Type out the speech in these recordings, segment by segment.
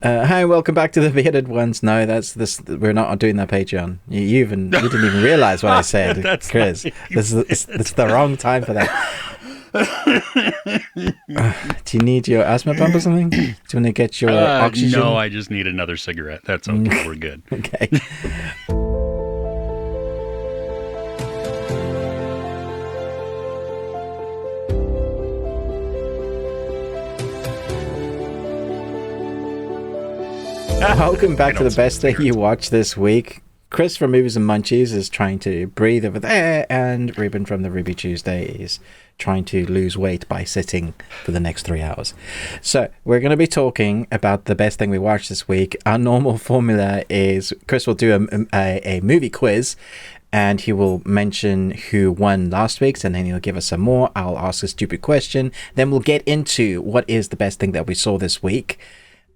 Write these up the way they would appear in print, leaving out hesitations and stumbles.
Hi, welcome back to the Bearded Ones. No, that's this. We're not doing that Patreon. You didn't even realize what I said, That's Chris. It's the wrong time for that. Do you need your asthma pump or something? Do you want to get your oxygen? No, I just need another cigarette. That's okay. We're good. Okay. Welcome back to the best thing you watched this week. Chris from Movies and Munchies is trying to breathe over there, and Ruben from the Ruby Tuesday is trying to lose weight by sitting for the next 3 hours. So we're going to be talking about the best thing we watched this week. Our normal formula is Chris will do a movie quiz, and he will mention who won last week's, and then he'll give us some more. I'll ask a stupid question. Then we'll get into what is the best thing that we saw this week.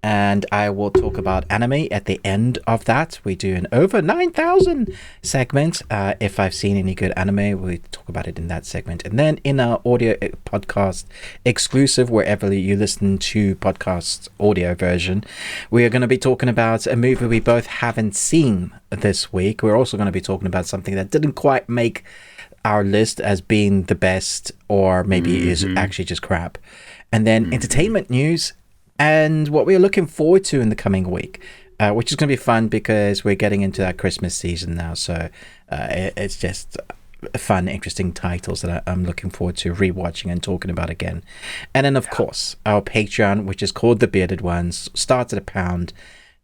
And I will talk about anime at the end of that. We do an over 9,000 segment. If I've seen any good anime, we talk about it in that segment. And then in our audio podcast exclusive, wherever you listen to podcasts audio version, we are going to be talking about a movie we both haven't seen this week. We're also going to be talking about something that didn't quite make our list as being the best, or maybe is actually just crap. And then entertainment news, and what we're looking forward to in the coming week, which is going to be fun because we're getting into that Christmas season now. So it's just fun, interesting titles that I'm looking forward to rewatching and talking about again. And then, of course, our Patreon, which is called The Bearded Ones, starts at £1.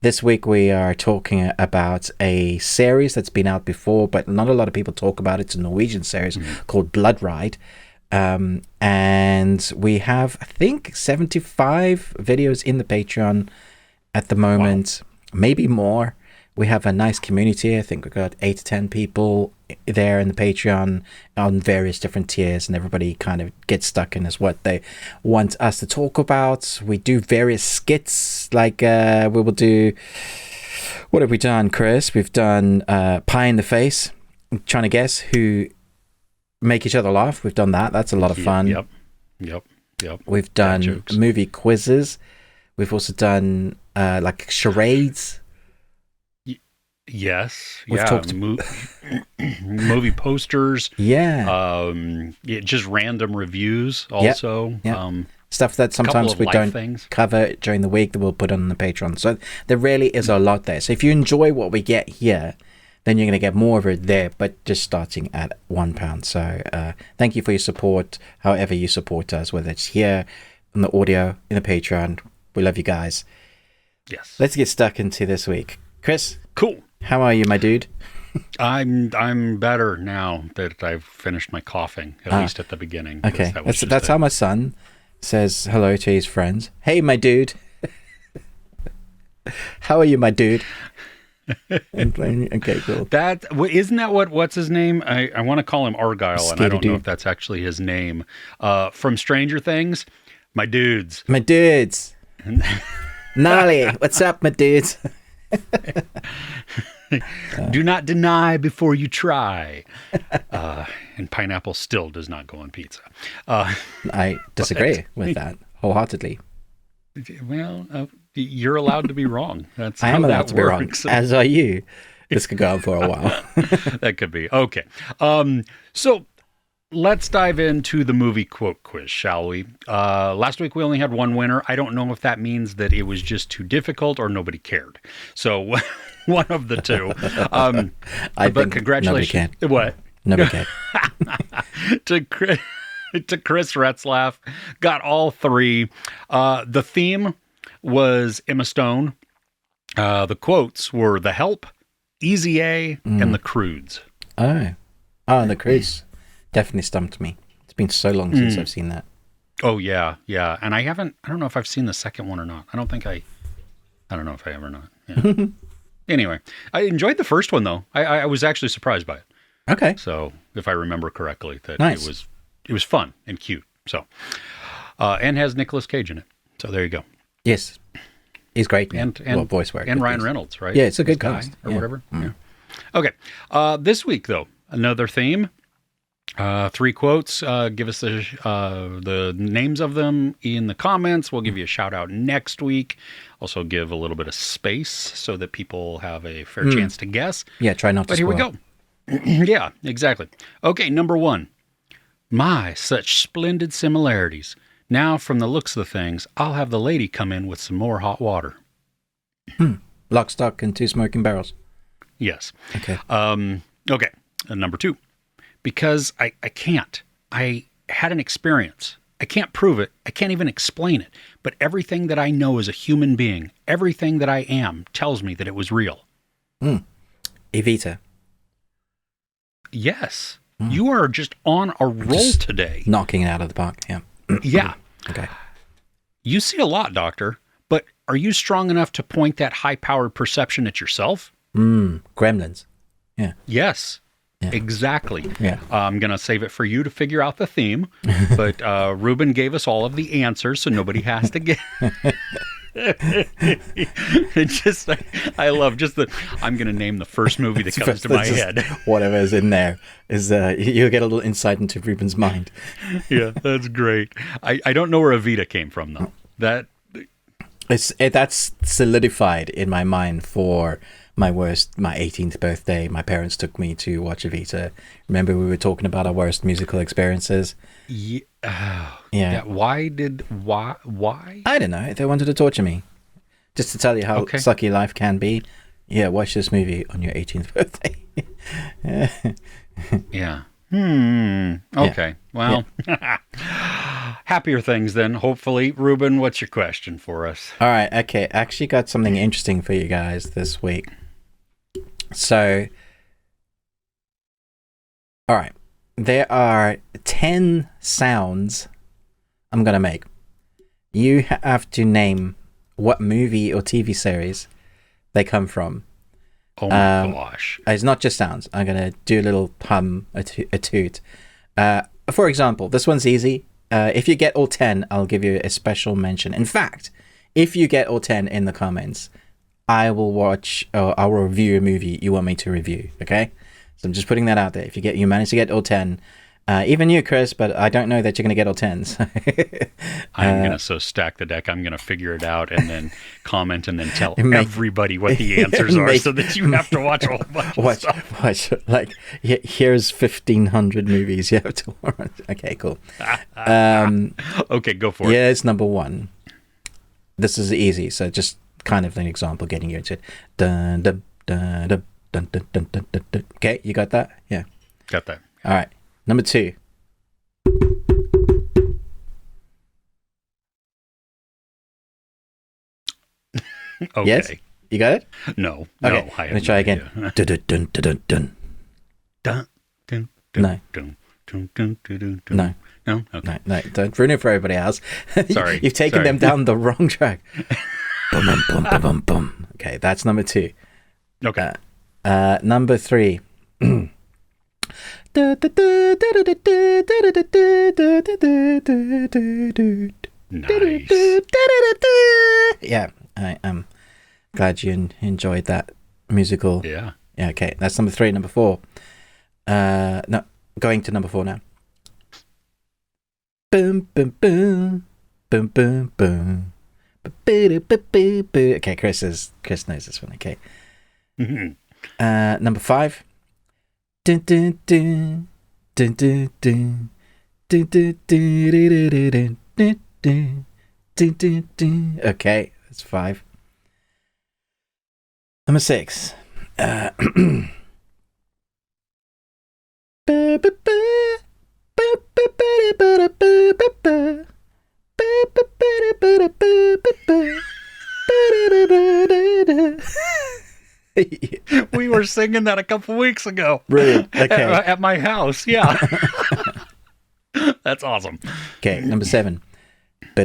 This week we are talking about a series that's been out before, but not a lot of people talk about it. It's a Norwegian series called Blood Ride. And we have, I think, 75 videos in the Patreon at the moment, maybe more. We have a nice community. I think we've got 8 to 10 people there in the Patreon on various different tiers, and everybody kind of gets stuck in as what they want us to talk about. We do various skits, like we will do, what have we done, Chris? We've done Pie in the Face. I'm trying to guess who make each other laugh. We've done that. That's a lot of fun. Yep. We've done movie quizzes. We've also done like charades. Yes. We've talked movie posters. Just random reviews also. Stuff that sometimes we don't cover during the week that we'll put on the Patreon. So there really is a lot there. So if you enjoy what we get here, then you're going to get more of it there, but just starting at £1. So thank you for your support, however you support us, whether it's here, on the audio, in the Patreon. We love you guys. Yes. Let's get stuck into this week. Chris? Cool. How are you, my dude? I'm better now that I've finished my coughing, at least at the beginning. Okay, that's how my son says hello to his friends. Hey, my dude. How are you, my dude? Okay, cool. Isn't that what's his name? I want to call him Argyle, and I don't know if that's actually his name. From Stranger Things, my dudes. Gnarly, what's up, my dudes? Do not deny before you try. And pineapple still does not go on pizza. I disagree with that wholeheartedly. Well, you're allowed to be wrong. That's I am allowed to be wrong, as are you. This could go on for a while. That could be. Okay. So let's dive into the movie quote quiz, shall we? Last week we only had one winner. I don't know if that means that it was just too difficult or nobody cared. So one of the two. But congratulations. What? Nobody cared. To Chris Retzlaff, got all three. The theme was Emma Stone. The quotes were The Help, Easy A, and The Croods. Oh, The Croods definitely stumped me. It's been so long since I've seen that. Oh, yeah. And I don't know if I've seen the second one or not. I don't know if I ever not. Yeah. Anyway, I enjoyed the first one, though. I was actually surprised by it. Okay. So, if I remember correctly, that nice. It was fun and cute. So, and has Nicolas Cage in it. So there you go. Yes, he's great. And voice work. And Ryan Reynolds, right? Yeah, it's a good cast or whatever. Yeah. Okay. This week though, another theme: 3 quotes. Give us the names of them in the comments. We'll give you a shout out next week. Also give a little bit of space so that people have a fair chance to guess. Yeah, try not to But here we spoil. go. Yeah, exactly. Okay, number 1. My, such splendid similarities. Now, from the looks of the things, I'll have the lady come in with some more hot water. Lock, stock, and 2 smoking barrels. Yes. Okay. Okay. Number 2. Because I can't. I had an experience. I can't prove it. I can't even explain it. But everything that I know as a human being, everything that I am, tells me that it was real. Evita. Yes. You are just on a roll today. Knocking it out of the park. Yeah. Yeah. Okay. You see a lot, Doctor. But are you strong enough to point that high-powered perception at yourself? Gremlins. Yeah. Yes. Yeah. Exactly. Yeah. I'm going to save it for you to figure out the theme, but Ruben gave us all of the answers, so nobody has to get... It's just, I love just the... I'm going to name the first movie that comes to my head. Whatever is in there is... you'll get a little insight into Ruben's mind. Yeah, that's great. I don't know where Evita came from, though. That's solidified in my mind for... my 18th birthday. My parents took me to watch Evita. Remember we were talking about our worst musical experiences? Yeah. Yeah. Why? I don't know. They wanted to torture me. Just to tell you how sucky life can be. Yeah, watch this movie on your 18th birthday. Yeah. Okay. Well, happier things then, hopefully. Ruben, what's your question for us? All right. Okay. I actually got something interesting for you guys this week. So, all right. There are 10 sounds I'm going to make. You have to name what movie or TV series they come from. Oh my gosh. It's not just sounds. I'm going to do a little hum, a toot. For example, this one's easy. If you get all 10, I'll give you a special mention. In fact, if you get all 10 in the comments, I will watch or I will review a movie you want me to review. Okay? So I'm just putting that out there. If you manage to get all 10, even you, Chris, but I don't know that you're going to get all 10s. I'm going to stack the deck. I'm going to figure it out and then comment and then tell everybody what the answers are so that you have to watch a whole bunch of stuff. Watch. Like, here's 1,500 movies you have to watch. Okay, cool. Okay, go for it. Here's number 1. This is easy, so just kind of an example getting you into it. Dun, dun, dun, dun, dun, dun, dun, dun, dun, dun. Okay, you got that? Yeah. Got that. All right. Number 2. Okay. Yes? You got it? No. Okay. No, I Let me try again. Dun, dun, dun, dun, dun. Dun, dun, No. dun, dun, dun, dun, dun, dun. No. No? Okay. No, don't ruin it for everybody else. Sorry. You've taken them down the wrong track. Bum, bum, bum, bum, bum, bum. Okay, that's number 2. Okay. Number 3. Nice. Yeah, I am glad you enjoyed that musical. Yeah. Yeah, okay, that's number 3. Number 4. No, going to number 4 now. Boom, boom, boom. Boom, boom, boom. Okay, Chris knows this one. Okay. Number 5. Dun, dun, dun. Dun, dun, dun. Dun, dun, dun, dun, dun, dun, dun, dun. Okay, that's 5. Number 6. We were singing that a couple weeks ago. Brilliant. Okay. At my house. Yeah. That's awesome. Okay, number 7. No?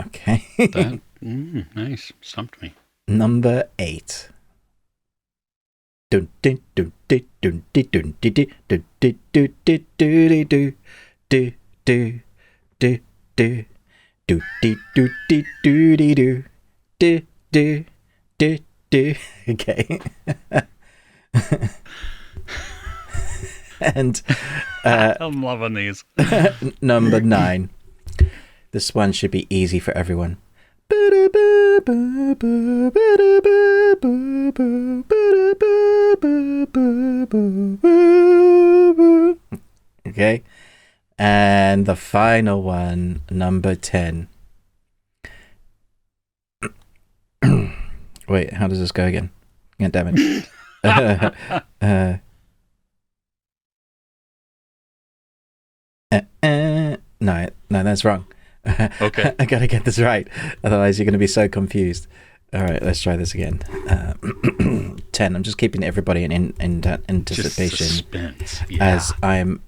Okay. Nice. Stumped me. Number 8. Dun dun dun dun dun dun dun dun dun dun dun dun dun dun do do do do do do do do do do do do. Okay. And I'm loving these. number 9. This one should be easy for everyone. Okay. And the final one, number 10. Wait, how does this go again? God damn it. No, that's wrong. Okay. I gotta get this right. Otherwise, you're gonna be so confused. All right, let's try this again. 10. I'm just keeping everybody in anticipation as I'm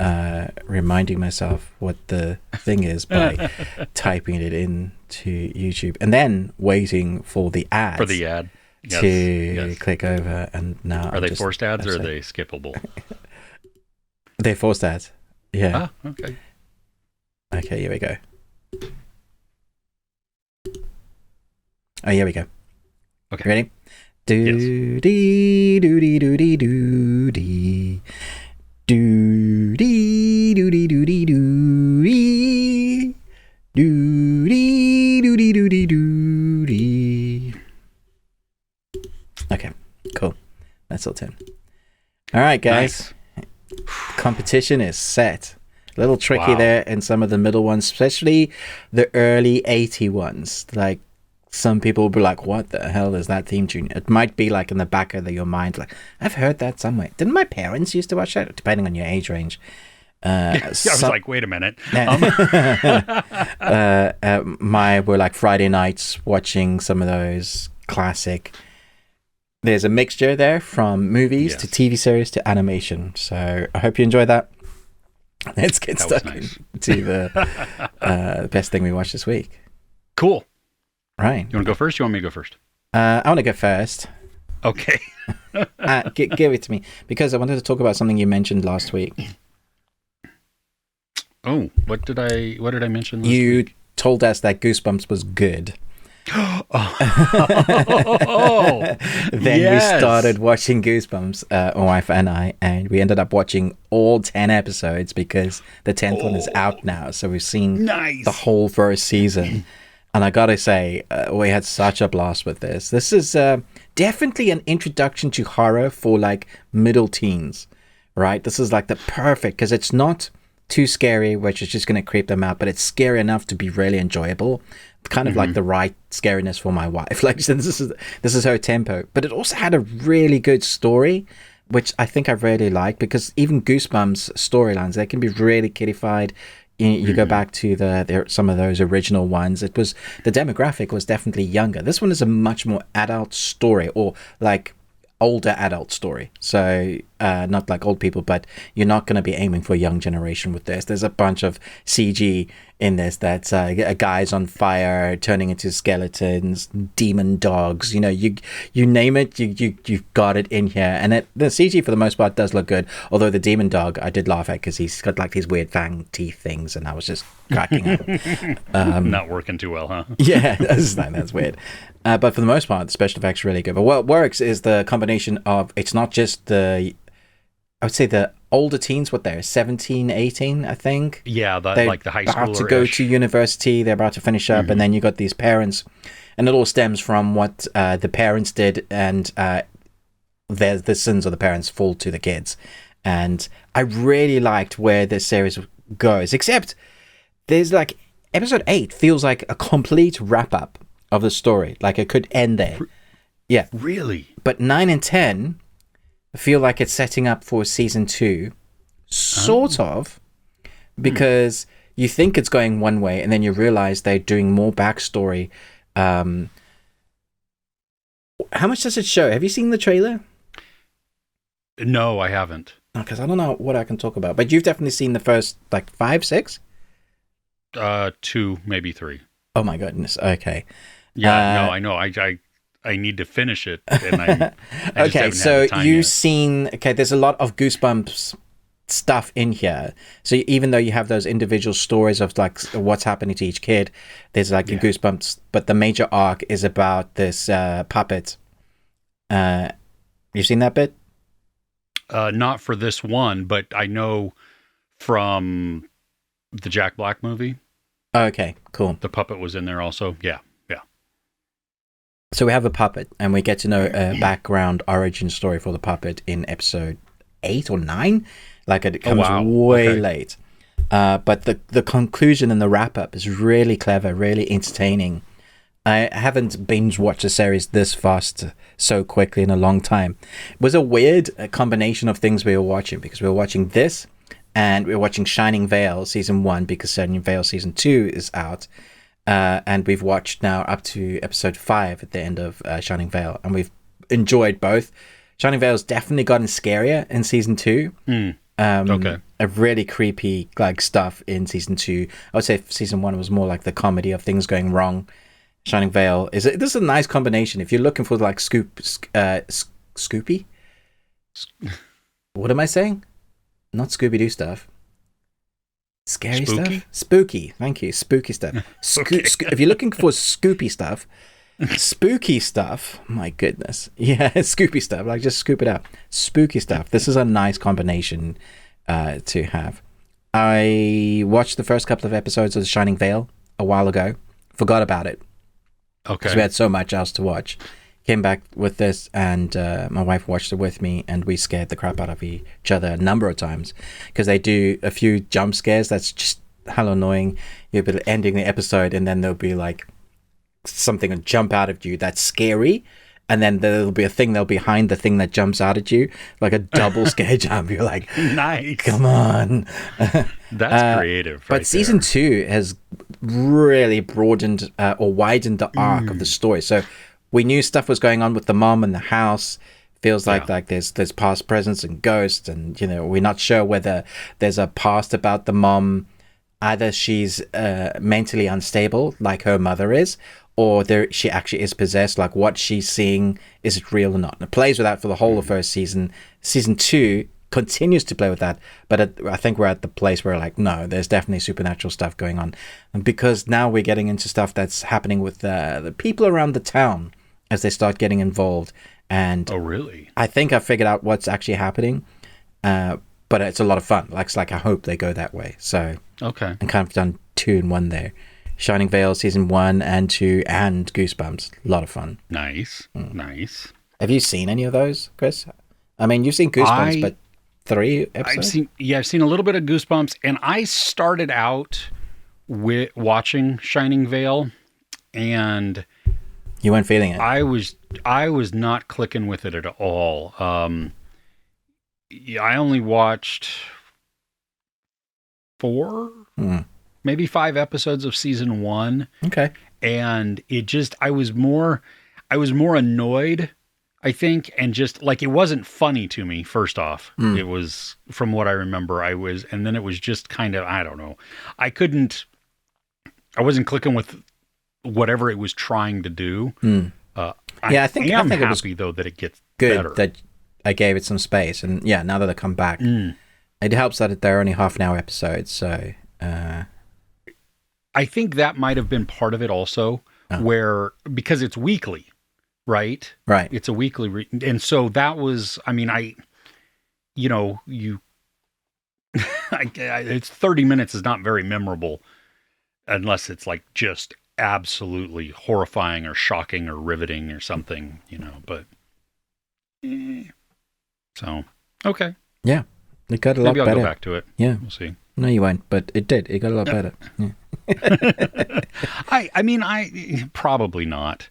reminding myself what the thing is by typing it into YouTube and then waiting for the ad. For the ad. Yes, to click over. And now are they forced ads or are they skippable? They're forced ads. Yeah. Ah, okay. Okay, here we go. Oh, here we go. Okay. Ready? Do dee do dee do dee do dee do dee do dee do dee do dee do dee do dee do dee do dee. Okay, cool. That's all 10. All right, guys. Nice. Competition is set. A little tricky there in some of the middle ones, especially the early 80 ones. Like, some people will be like, what the hell is that theme tune? It might be like in the back of your mind, like, I've heard that somewhere. Didn't my parents used to watch that? Depending on your age range. I was like, wait a minute. Were like Friday nights watching some of those classic. There's a mixture there from movies to TV series to animation. So I hope you enjoyed that. Let's get stuck into the best thing we watched this week. Cool. Right. You want to go first? You want me to go first? I want to go first. Okay. Give it to me because I wanted to talk about something you mentioned last week. Oh, what did I mention last week? You told us that Goosebumps was good. Then we started watching Goosebumps, my wife and I, and we ended up watching all 10 episodes because the 10th one is out now. So we've seen the whole first season. And I gotta say, we had such a blast with this. This is definitely an introduction to horror for like middle teens, right? This is like the perfect, because it's not too scary, which is just going to creep them out, but it's scary enough to be really enjoyable. Kind of like the right scariness for my wife. Like, so this is her tempo. But it also had a really good story, which I think I really like, because even Goosebumps storylines, they can be really kiddified. You go back to some of those original ones. The demographic was definitely younger. This one is a much more adult story, or like older adult story. So not like old people, but you're not going to be aiming for a young generation with this. There's a bunch of CG in this that's guys on fire turning into skeletons, demon dogs, you name it, you've got it in here. And the CG for the most part does look good, although the demon dog I did laugh at because he's got like these weird fang teeth things, and I was just cracking up. Not working too well, huh? Yeah, that's weird. But for the most part, the special effects are really good. But what works is the combination of, it's not just I would say the older teens, what they're 17, 18, I think. Yeah, like the high schooler. They're about to go to university, they're about to finish up, and then you got these parents, and it all stems from what the parents did, and the sins of the parents fall to the kids. And I really liked where this series goes, except there's like, episode 8 feels like a complete wrap-up of the story. Like it could end there. Yeah. Really? But 9 and 10 feel like it's setting up for season 2. Sort of. Because you think it's going one way and then you realize they're doing more backstory. How much does it show? Have you seen the trailer? No, I haven't. Because I don't know what I can talk about. But you've definitely seen the first, like, 5, 6? 2, maybe 3. Oh my goodness. Okay. Yeah, no, I know. I need to finish it. And I okay, so you've seen... Okay, there's a lot of Goosebumps stuff in here. So even though you have those individual stories of like what's happening to each kid, there's like a Goosebumps, but the major arc is about this puppet. You've seen that bit? Not for this one, but I know from the Jack Black movie. Oh, okay, cool. The puppet was in there also. Yeah. So we have a puppet, and we get to know a background origin story for the puppet in episode 8 or 9. Like it comes way late. But the conclusion and the wrap-up is really clever, really entertaining. I haven't binge-watched a series this fast so quickly in a long time. It was a weird combination of things we were watching, because we were watching this, and we were watching Shining Vale Season 1, because Shining Vale Season 2 is out. And we've watched now up to episode 5 at the end of Shining Vale, and we've enjoyed both. Shining Vale's definitely gotten scarier in Season 2. A really creepy like stuff in Season 2. I would say Season 1 was more like the comedy of things going wrong. Shining Vale this is a nice combination. If you're looking for like Scoopy? What am I saying? Not Scooby-Doo stuff. Scary stuff? Spooky. Thank you. Spooky stuff. If you're looking for Scoopy stuff, spooky stuff, my goodness. Yeah, Scoopy stuff. Like, just scoop it up. Spooky stuff. This is a nice combination to have. I watched the first couple of episodes of The Shining Vale a while ago. Forgot about it. Okay. Because we had so much else to watch. Came back with this, and my wife watched it with me, and we scared the crap out of each other a number of times, because they do a few jump scares that's just hell annoying. You'll be ending the episode, and then there'll be like something will jump out at you that's scary, and then there'll be a thing behind the thing that jumps out at you, like a double scare jump. You're like, nice, come on. That's creative. But season 2 has really broadened or widened the arc of the story. So we knew stuff was going on with the mom and the house. Feels like there's past, presence, and ghosts, and we're not sure whether there's a past about the mom. Either she's mentally unstable, like her mother is, or she actually is possessed. Like, what she's seeing, is it real or not? And it plays with that for the whole of first season. Season 2 continues to play with that, but I think we're at the place where like, no, there's definitely supernatural stuff going on, and because now we're getting into stuff that's happening with the people around the town as they start getting involved. And oh, really? I think I figured out what's actually happening, but it's a lot of fun. Like I hope they go that way. So okay, and kind of done 2 in 1 there. Shining Vale season 1 and 2 and Goosebumps. A lot of fun. Nice. Nice. Have you seen any of those, Chris? I mean, you've seen Goosebumps, but 3 episodes? I've seen a little bit of Goosebumps, and I started out with watching Shining Vale, and you weren't feeling it. I was not clicking with it at all. I only watched 4, maybe 5 episodes of season 1. Okay. And it just, I was more annoyed, I think, and just like, it wasn't funny to me. First off, it was, from what I remember, and then it was just kind of, I don't know. I wasn't clicking with whatever it was trying to do. I think I'm happy though that it gets good better. That I gave it some space, and now that I come back, it helps that they're only half an hour episodes. So I think that might have been part of it also, where because it's weekly, right? Right. It's a weekly, and so that was. I mean, it's 30 minutes is not very memorable unless it's like just absolutely horrifying or shocking or riveting or something, but so okay, yeah, it got a lot better. Maybe I'll go back to it. Yeah, we'll see. No, you won't, but it did. It got a lot better. Yeah. I mean, probably not,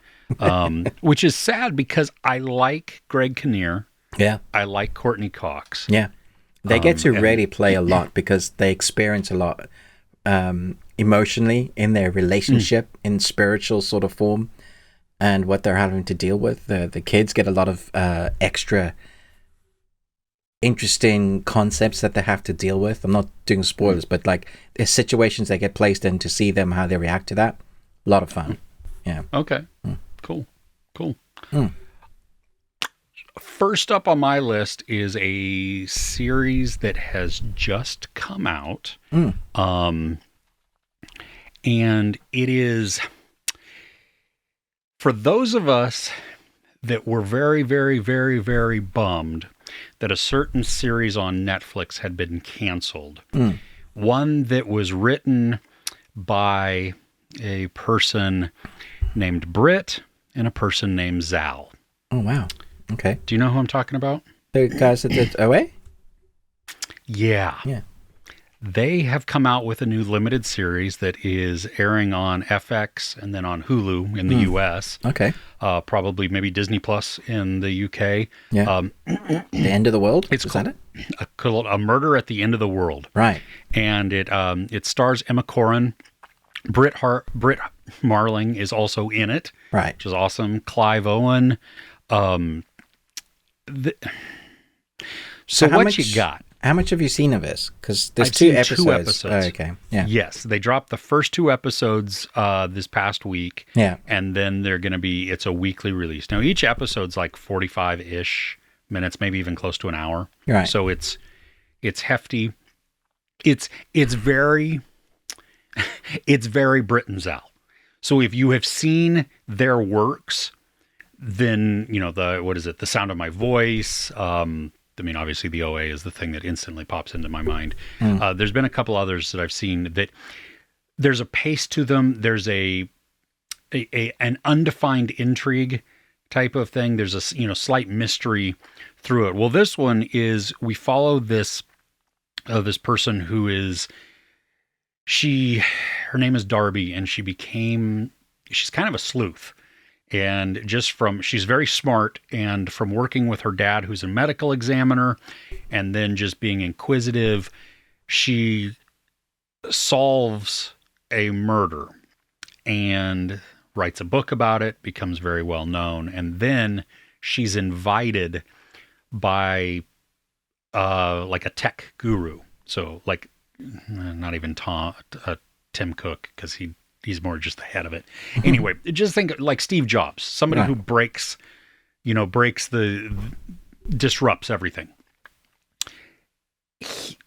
which is sad because I like Greg Kinnear. Yeah, I like Courtney Cox. Yeah, they get to really play a lot because they experience a lot. Emotionally in their relationship in spiritual sort of form, and what they're having to deal with. The kids get a lot of extra interesting concepts that they have to deal with. I'm not doing spoilers, but like the situations they get placed in, to see them, how they react to that. A lot of fun. Yeah. Okay. Cool. first up on my list is a series that has just come out. And it is, for those of us that were very, very, very, very bummed that a certain series on Netflix had been canceled. One that was written by a person named Britt and a person named Zal. Oh, wow. Okay. Do you know who I'm talking about? The guys that did OA? Yeah. Yeah. They have come out with a new limited series that is airing on FX and then on Hulu in the US. Okay. Probably maybe Disney Plus in the UK. Yeah. The End of the World? It's Is called that it? called A Murder at the End of the World. Right. And it stars Emma Corrin. Britt Marling is also in it. Right. Which is awesome. Clive Owen. So what you got? How much have you seen of this? Because there's I've two seen episodes. 2 episodes. Oh, okay. Yeah. Yes, they dropped the first 2 episodes this past week. Yeah. And then they're going to be, it's a weekly release. Now, each episode's like 45-ish minutes, maybe even close to an hour. Right. So it's hefty. It's very, it's very Brit and Zal. So if you have seen their works, then, you know, The Sound of My Voice, I mean, obviously the OA is the thing that instantly pops into my mind. There's been a couple others that I've seen that there's a pace to them. There's an undefined intrigue type of thing. There's a slight mystery through it. Well, this one is, we follow this person who is, her name is Darby, and she's kind of a sleuth. And she's very smart, and from working with her dad, who's a medical examiner, and then just being inquisitive, she solves a murder and writes a book about it, becomes very well known. And then she's invited by, like a tech guru. So like, not even Tim Cook, because he's more just the head of it. Anyway, just think like Steve Jobs, somebody who disrupts everything.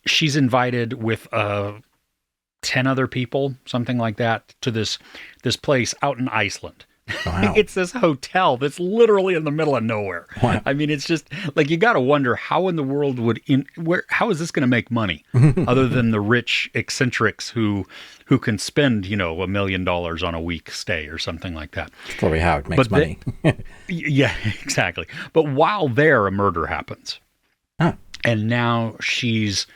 She's invited with 10 other people, something like that, to this place out in Iceland. Wow. It's this hotel that's literally in the middle of nowhere. Wow. I mean, it's just like, you got to wonder how in the world how is this going to make money other than the rich eccentrics who can spend, $1 million on a week stay or something like that. That's probably how it makes money. Yeah, exactly. But while there, a murder happens. Huh. And now she's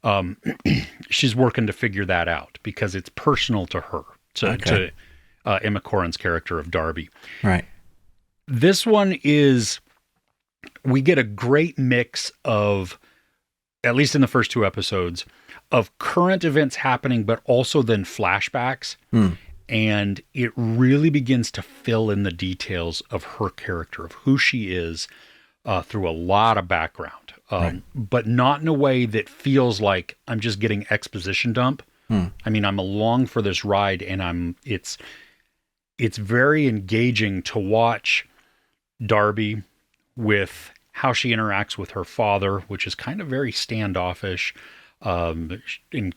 working to figure that out because it's personal to her. To Emma Corrin's character of Darby. Right. This one we get a great mix of, at least in the first 2 episodes, of current events happening, but also then flashbacks. And it really begins to fill in the details of her character, of who she is, through a lot of background. But not in a way that feels like I'm just getting exposition dump. I mean, I'm along for this ride, and it's very engaging to watch Darby with how she interacts with her father, which is kind of very standoffish, and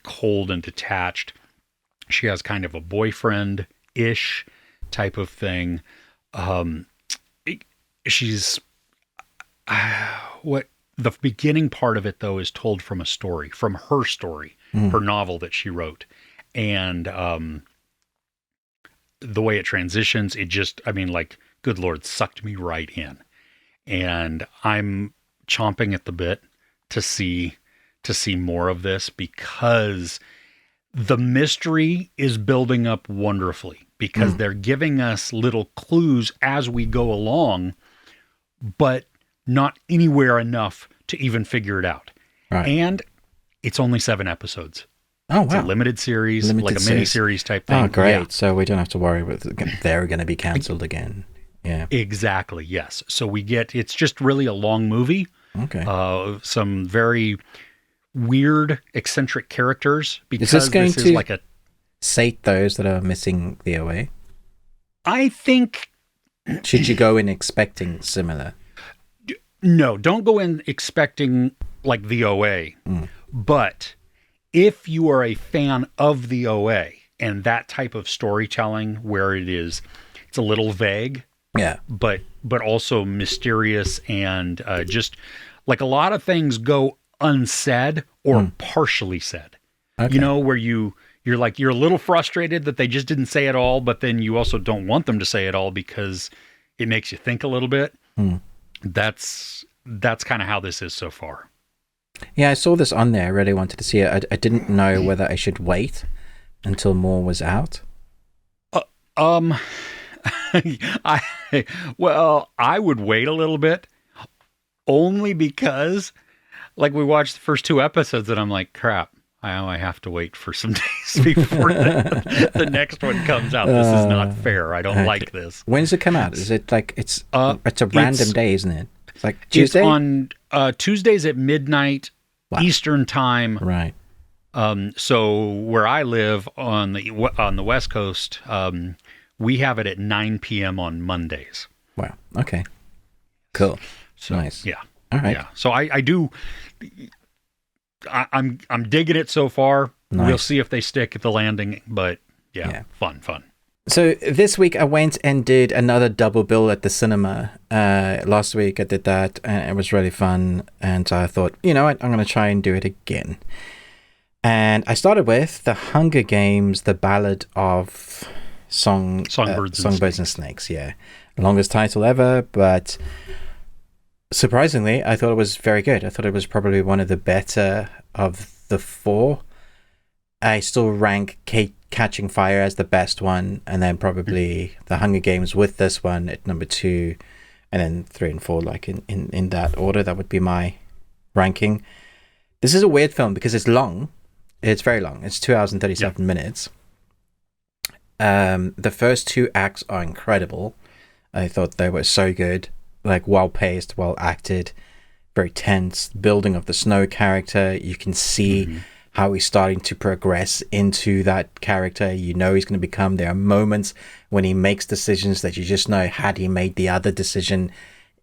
cold and detached. She has kind of a boyfriend-ish type of thing. She's the beginning part of it, though, is told from her story, her novel that she wrote. And the way it transitions, good Lord, sucked me right in. And I'm chomping at the bit to see more of this, because the mystery is building up wonderfully, because they're giving us little clues as we go along, but not anywhere enough to even figure it out. Right. And it's only 7 episodes. Oh, wow. It's a limited series, like a mini-series type thing. Oh, great. Yeah. So we don't have to worry they're going to be canceled again. Yeah. Exactly, yes. So it's just really a long movie. Okay. Some very weird, eccentric characters. Because is this going to sate those that are missing the OA? I think... Should you go in expecting similar? No, don't go in expecting like the OA. But if you are a fan of the OA and that type of storytelling where it's a little vague, Yeah. but also mysterious and just like a lot of things go unsaid or partially said. Okay. You know, where you're a little frustrated that they just didn't say it all, but then you also don't want them to say it all because it makes you think a little bit. That's kind of how this is so far. Yeah, I saw this on there. I really wanted to see it. I didn't know whether I should wait until more was out. I would wait a little bit, only because, like, we watched the first 2 episodes, and I'm like, crap. I have to wait for some days before the next one comes out. This is not fair. I don't like this. When does it come out? Is it like it's a random day, isn't it? It's like Tuesday? It's on Tuesdays at midnight Eastern time. Right. So where I live on the West Coast, we have it at 9 p.m. on Mondays. Wow. Okay. Cool. So, nice. Yeah. All right. Yeah. So I do. I'm digging it so far. Nice. We'll see if they stick at the landing, but yeah. Fun. So this week I went and did another double bill at the cinema. Last week I did that and it was really fun. And so I thought, you know what, I'm going to try and do it again. And I started with The Hunger Games, The Ballad of Songbirds and Snakes. Yeah. Longest title ever, but surprisingly, I thought it was very good. I thought it was probably one of the better of the 4. I still rank Catching Fire as the best one, and then probably The Hunger Games with this one at number 2, and then 3 and 4, like in that order. That would be my ranking. This is a weird film because it's long. It's very long. It's 2 hours and 37 minutes. The first 2 acts are incredible. I thought they were so good. Like, well-paced, well-acted, very tense. Building of the Snow character. You can see how he's starting to progress into that character. You know he's going to become. There are moments when he makes decisions that you just know, had he made the other decision,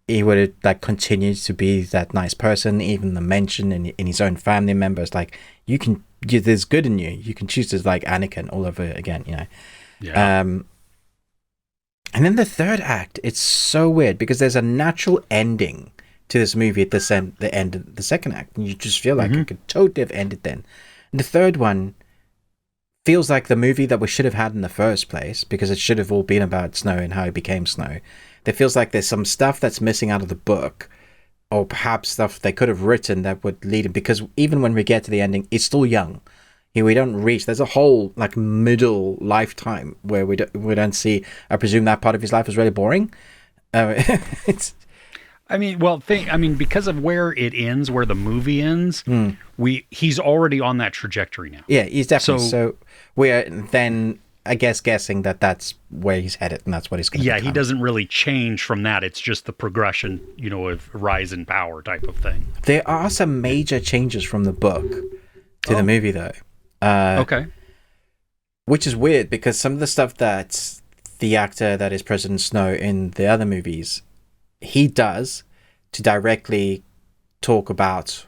he would have like continued to be that nice person. Even the mention in his own family members, like, there's good in you. You can choose to like Anakin all over again, you know. Yeah. And then the third act, it's so weird because there's a natural ending to this movie at the end of the second act. And you just feel like it could totally have ended then. And the third one feels like the movie that we should have had in the first place because it should have all been about Snow and how he became Snow. It feels like there's some stuff that's missing out of the book, or perhaps stuff they could have written that would lead him, because even when we get to the ending, it's still young. We don't reach. There's a whole like middle lifetime where we don't see. I presume that part of his life was really boring. It's. Because of where it ends, where the movie ends, he's already on that trajectory now. Yeah, he's definitely. So we're then, I guess, guessing that that's where he's headed, and that's what he's going to. Yeah, he doesn't really change from that. It's just the progression, of rise in power type of thing. There are some major changes from the book to the movie, though. Okay. Which is weird because some of the stuff that the actor that is President Snow in the other movies, he does to directly talk about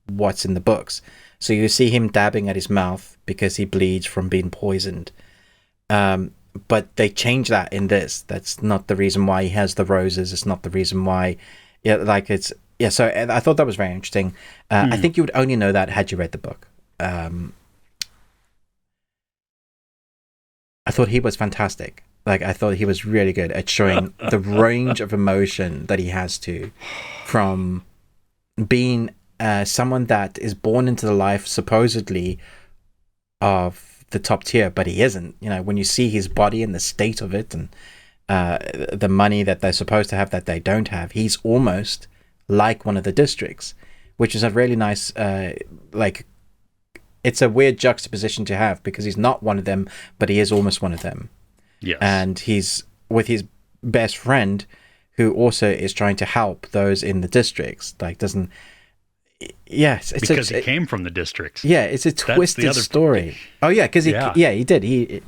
what's in the books. So you see him dabbing at his mouth because he bleeds from being poisoned. But they change that in this. That's not the reason why he has the roses. It's not the reason why. So I thought that was very interesting. I think you would only know that had you read the book. I thought he was fantastic. Like, I thought he was really good at showing the range of emotion that he has from being someone that is born into the life supposedly of the top tier, but he isn't. When you see his body and the state of it and the money that they're supposed to have that they don't have, he's almost like one of the districts, which is a really nice, it's a weird juxtaposition to have because he's not one of them, but he is almost one of them. Yes. And he's with his best friend who also is trying to help those in the districts. Yes. Because he came from the districts. Yeah, it's a twisted story. Oh, yeah, because he did.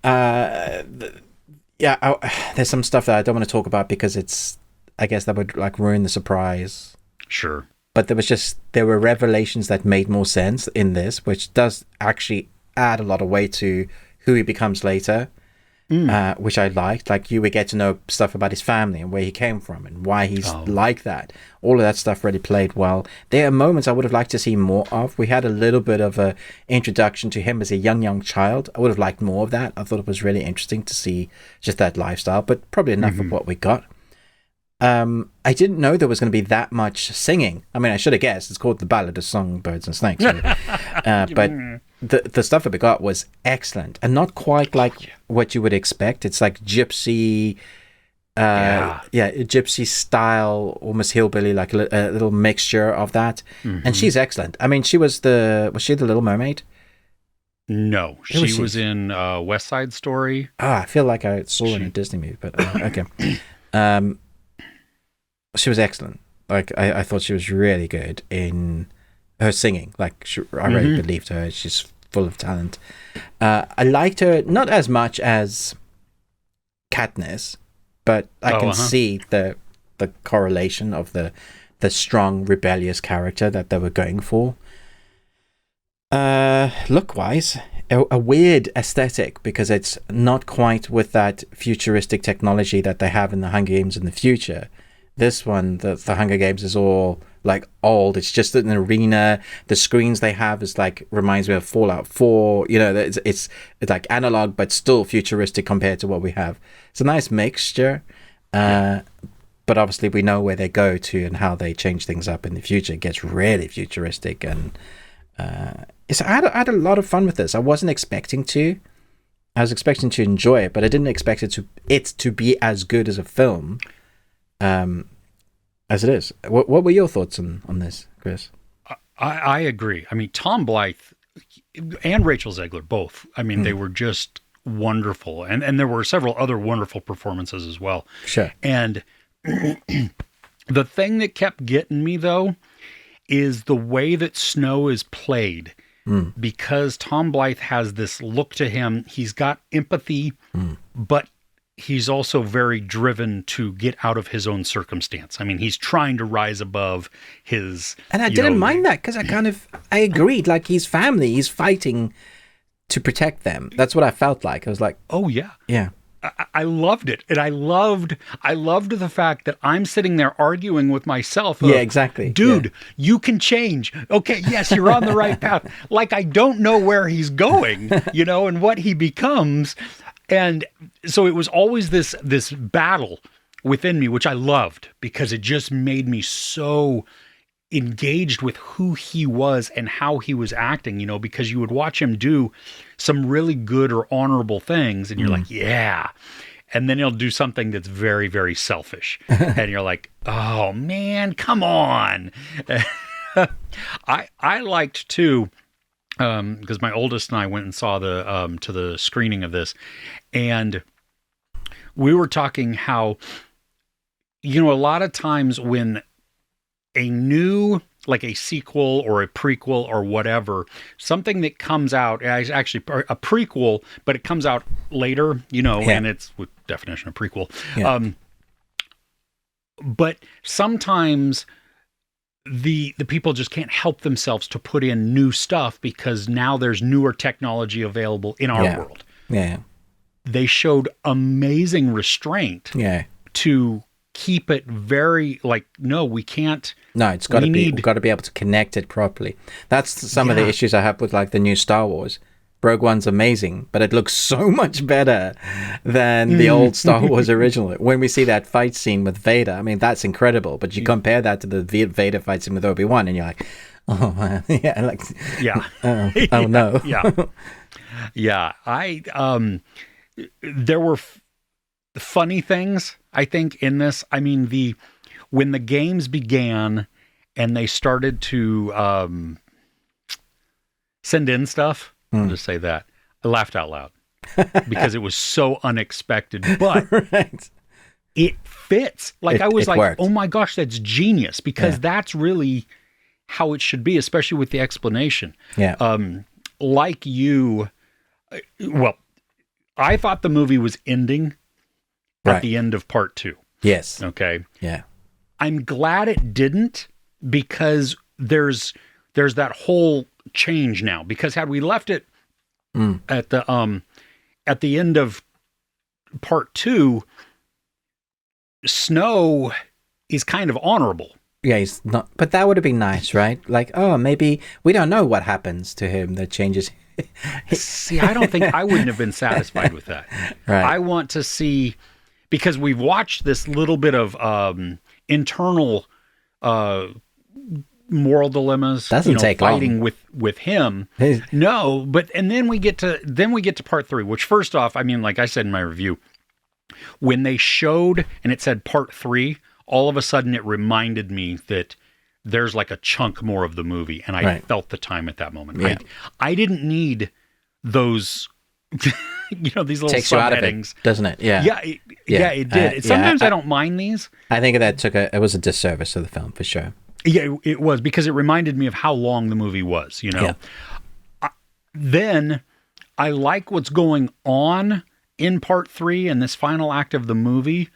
There's some stuff that I don't want to talk about because it's I guess that would like ruin the surprise. Sure. But there were revelations that made more sense in this, which does actually add a lot of weight to who he becomes later. Which I liked. Like, you would get to know stuff about his family and where he came from and why he's like that. All of that stuff really played well. There are moments I would have liked to see more of. We had a little bit of a introduction to him as a young child. I would have liked more of that. I thought it was really interesting to see just that lifestyle, but probably enough of what we got. I didn't know there was going to be that much singing. I mean, I should have guessed. It's called The Ballad of Songbirds and Snakes. But the stuff that we got was excellent and not quite like what you would expect. It's like gypsy, gypsy style, almost hillbilly, like a little mixture of that. And she's excellent. I mean, was she the Little Mermaid? No, she was in West Side Story. I feel like I saw her in a Disney movie, but okay. She was excellent. Like, I thought she was really good in her singing. Like, I really believed her. She's full of talent. I liked her not as much as Katniss, but I can see the correlation of the strong rebellious character that they were going for. Look wise, a weird aesthetic, because it's not quite with that futuristic technology that they have in the Hunger Games in the future. This one, the Hunger Games, is all like old. It's just an arena. The screens they have is like, reminds me of Fallout 4. You know, it's like analog, but still futuristic compared to what we have. It's a nice mixture. But obviously we know where they go to and how they change things up in the future. It gets really futuristic. And I had a lot of fun with this. I wasn't expecting to. I was expecting to enjoy it, but I didn't expect it to be as good as a film. As it is. What were your thoughts on this, Chris? I agree. I mean, Tom Blythe and Rachel Zegler both. I mean, they were just wonderful, and there were several other wonderful performances as well. Sure. And the thing that kept getting me, though, is the way that Snow is played. Because Tom Blythe has this look to him. He's got empathy, but he's also very driven to get out of his own circumstance. I mean, he's trying to rise above his... And I didn't mind that, because I agreed. Like, his family, he's fighting to protect them. That's what I felt like. I was like... Oh, yeah. Yeah. I loved it. And I loved the fact that I'm sitting there arguing with myself. Yeah, exactly. Dude, you can change. Okay, yes, you're on the right path. Like, I don't know where he's going, and what he becomes. And so it was always this battle within me, which I loved, because it just made me so engaged with who he was and how he was acting, because you would watch him do some really good or honorable things and you're like, yeah. And then he'll do something that's very, very selfish. And you're like, oh man, come on. I liked too, because my oldest and I went and saw to the screening of this, and we were talking how, a lot of times when a new, like a sequel or a prequel or whatever, something that comes out, actually a prequel, but it comes out later, and it's with definition of prequel. Yeah. But sometimes the people just can't help themselves to put in new stuff because now there's newer technology available in our world. Yeah. They showed amazing restraint to keep it very no, we can't. No, it's got to be. We've got to be able to connect it properly. That's some of the issues I have with like the new Star Wars. Rogue One's amazing, but it looks so much better than the old Star Wars original. When we see that fight scene with Vader, I mean, that's incredible. But you compare that to the Vader fight scene with Obi-Wan, and you're like, oh man, oh no, there were funny things, I think, in this. I mean, when the games began and they started to send in stuff, I'll just say that, I laughed out loud because it was so unexpected, but it fits. Like, I was like, worked. Oh my gosh, that's genius, because that's really how it should be, especially with the explanation. Yeah. Like you, well, I thought the movie was ending at the end of part 2. Yes. Okay. Yeah. I'm glad it didn't, because there's that whole change now. Because had we left it at the end of part 2, Snow is kind of honorable. Yeah, he's not. But that would have been nice, right? Like, oh, maybe we don't know what happens to him that changes. See, I don't think I wouldn't have been satisfied with that. Right. I want to see, because we've watched this little bit of internal moral dilemmas. Doesn't take fighting long. with him. No, but and then we get to part 3, which, first off, I mean, like I said in my review, when they showed and it said part 3, all of a sudden it reminded me that there's like a chunk more of the movie, and I felt the time at that moment. Yeah. I didn't need those, these little Takes you out of subheadings, it, doesn't it? Yeah. Yeah, it did. Sometimes I don't mind these. I think that it was a disservice to the film for sure. Yeah, it was, because it reminded me of how long the movie was, Yeah. Then I like what's going on in part 3 and this final act of the movie,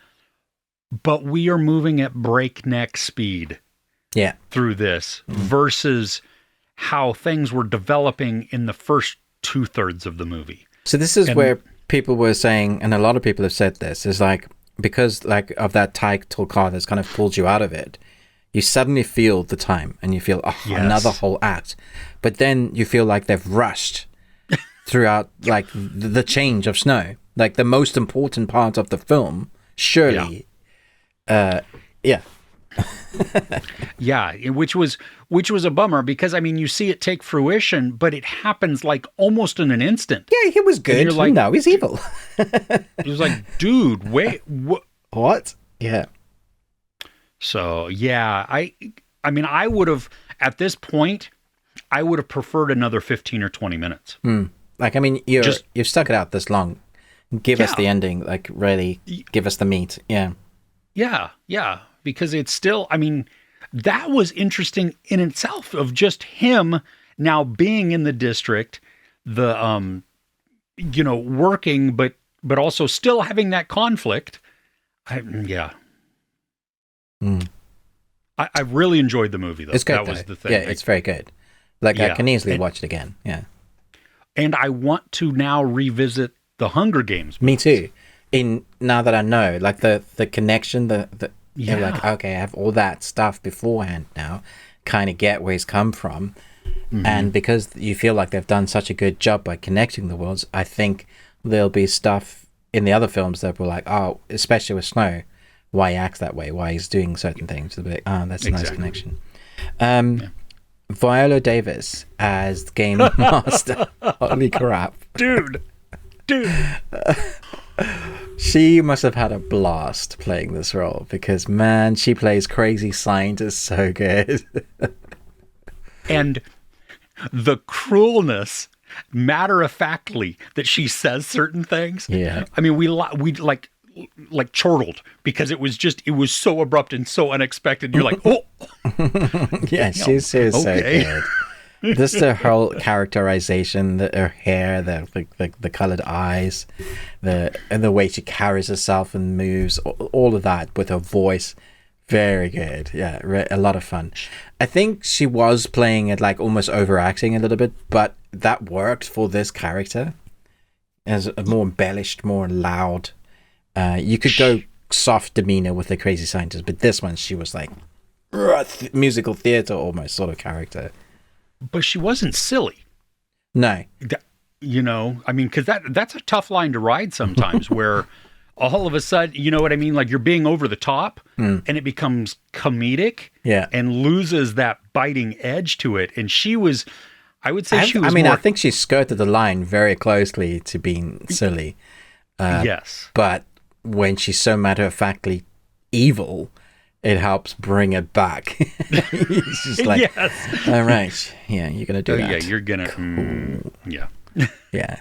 but we are moving at breakneck speed. Yeah. Through this versus how things were developing in the first 2/3 of the movie. So this is where people were saying, and a lot of people have said this, is like, because like of that title card that's kind of pulled you out of it, you suddenly feel the time and you feel, another whole act. But then you feel like they've rushed throughout like the change of Snow, like the most important part of the film, surely. Yeah. Yeah, which was a bummer, because I mean, you see it take fruition, but it happens like almost in an instant. Yeah, he was good. Like, no, he's evil. He was like, dude, wait, what? Yeah. So yeah, I mean, I would have, at this point, I would have preferred another 15 or 20 minutes. Like, I mean, you've stuck it out this long. Give us the ending. Like, really, give us the meat. Yeah. Yeah. Because it's still, I mean, that was interesting in itself, of just him now being in the district, the, working, but also still having that conflict. I really enjoyed the movie, though. It's good, that was the thing. Yeah, it's very good. Like, I can easily watch it again. Yeah. And I want to now revisit the Hunger Games Me movies. too. Now that I know, like the connection, you're like, okay, I have all that stuff beforehand now, kind of get where he's come from. And because you feel like they've done such a good job by connecting the worlds, I think there'll be stuff in the other films that were like, oh, especially with Snow, why he acts that way, why he's doing certain things. They'll be like, oh, that's a nice connection. Viola Davis as Game Master. Holy crap. Dude. She must have had a blast playing this role, because man, she plays crazy scientist so good. And the cruelness, matter-of-factly, that she says certain things. Yeah. I mean, we like chortled, because it was so abrupt and so unexpected. You're like, oh. Yeah, she's so good. Just the whole characterization, her hair, the colored eyes, and the way she carries herself and moves, all of that with her voice, very good. Yeah, a lot of fun. I think she was playing it like almost overacting a little bit, but that worked for this character as a more embellished, more loud. You could go soft demeanor with the crazy scientist, but this one she was like musical theater almost sort of character. But she wasn't silly. No. I mean, because that's a tough line to ride sometimes, where all of a sudden, you know what I mean? Like, you're being over the top and it becomes comedic and loses that biting edge to it. And she was, I would say I think she skirted the line very closely to being silly. Yes. But when she's so matter-of-factly evil, it helps bring it back. It's just like, yes. All right, yeah, you're gonna do that. Yeah, you're gonna. Cool. Yeah.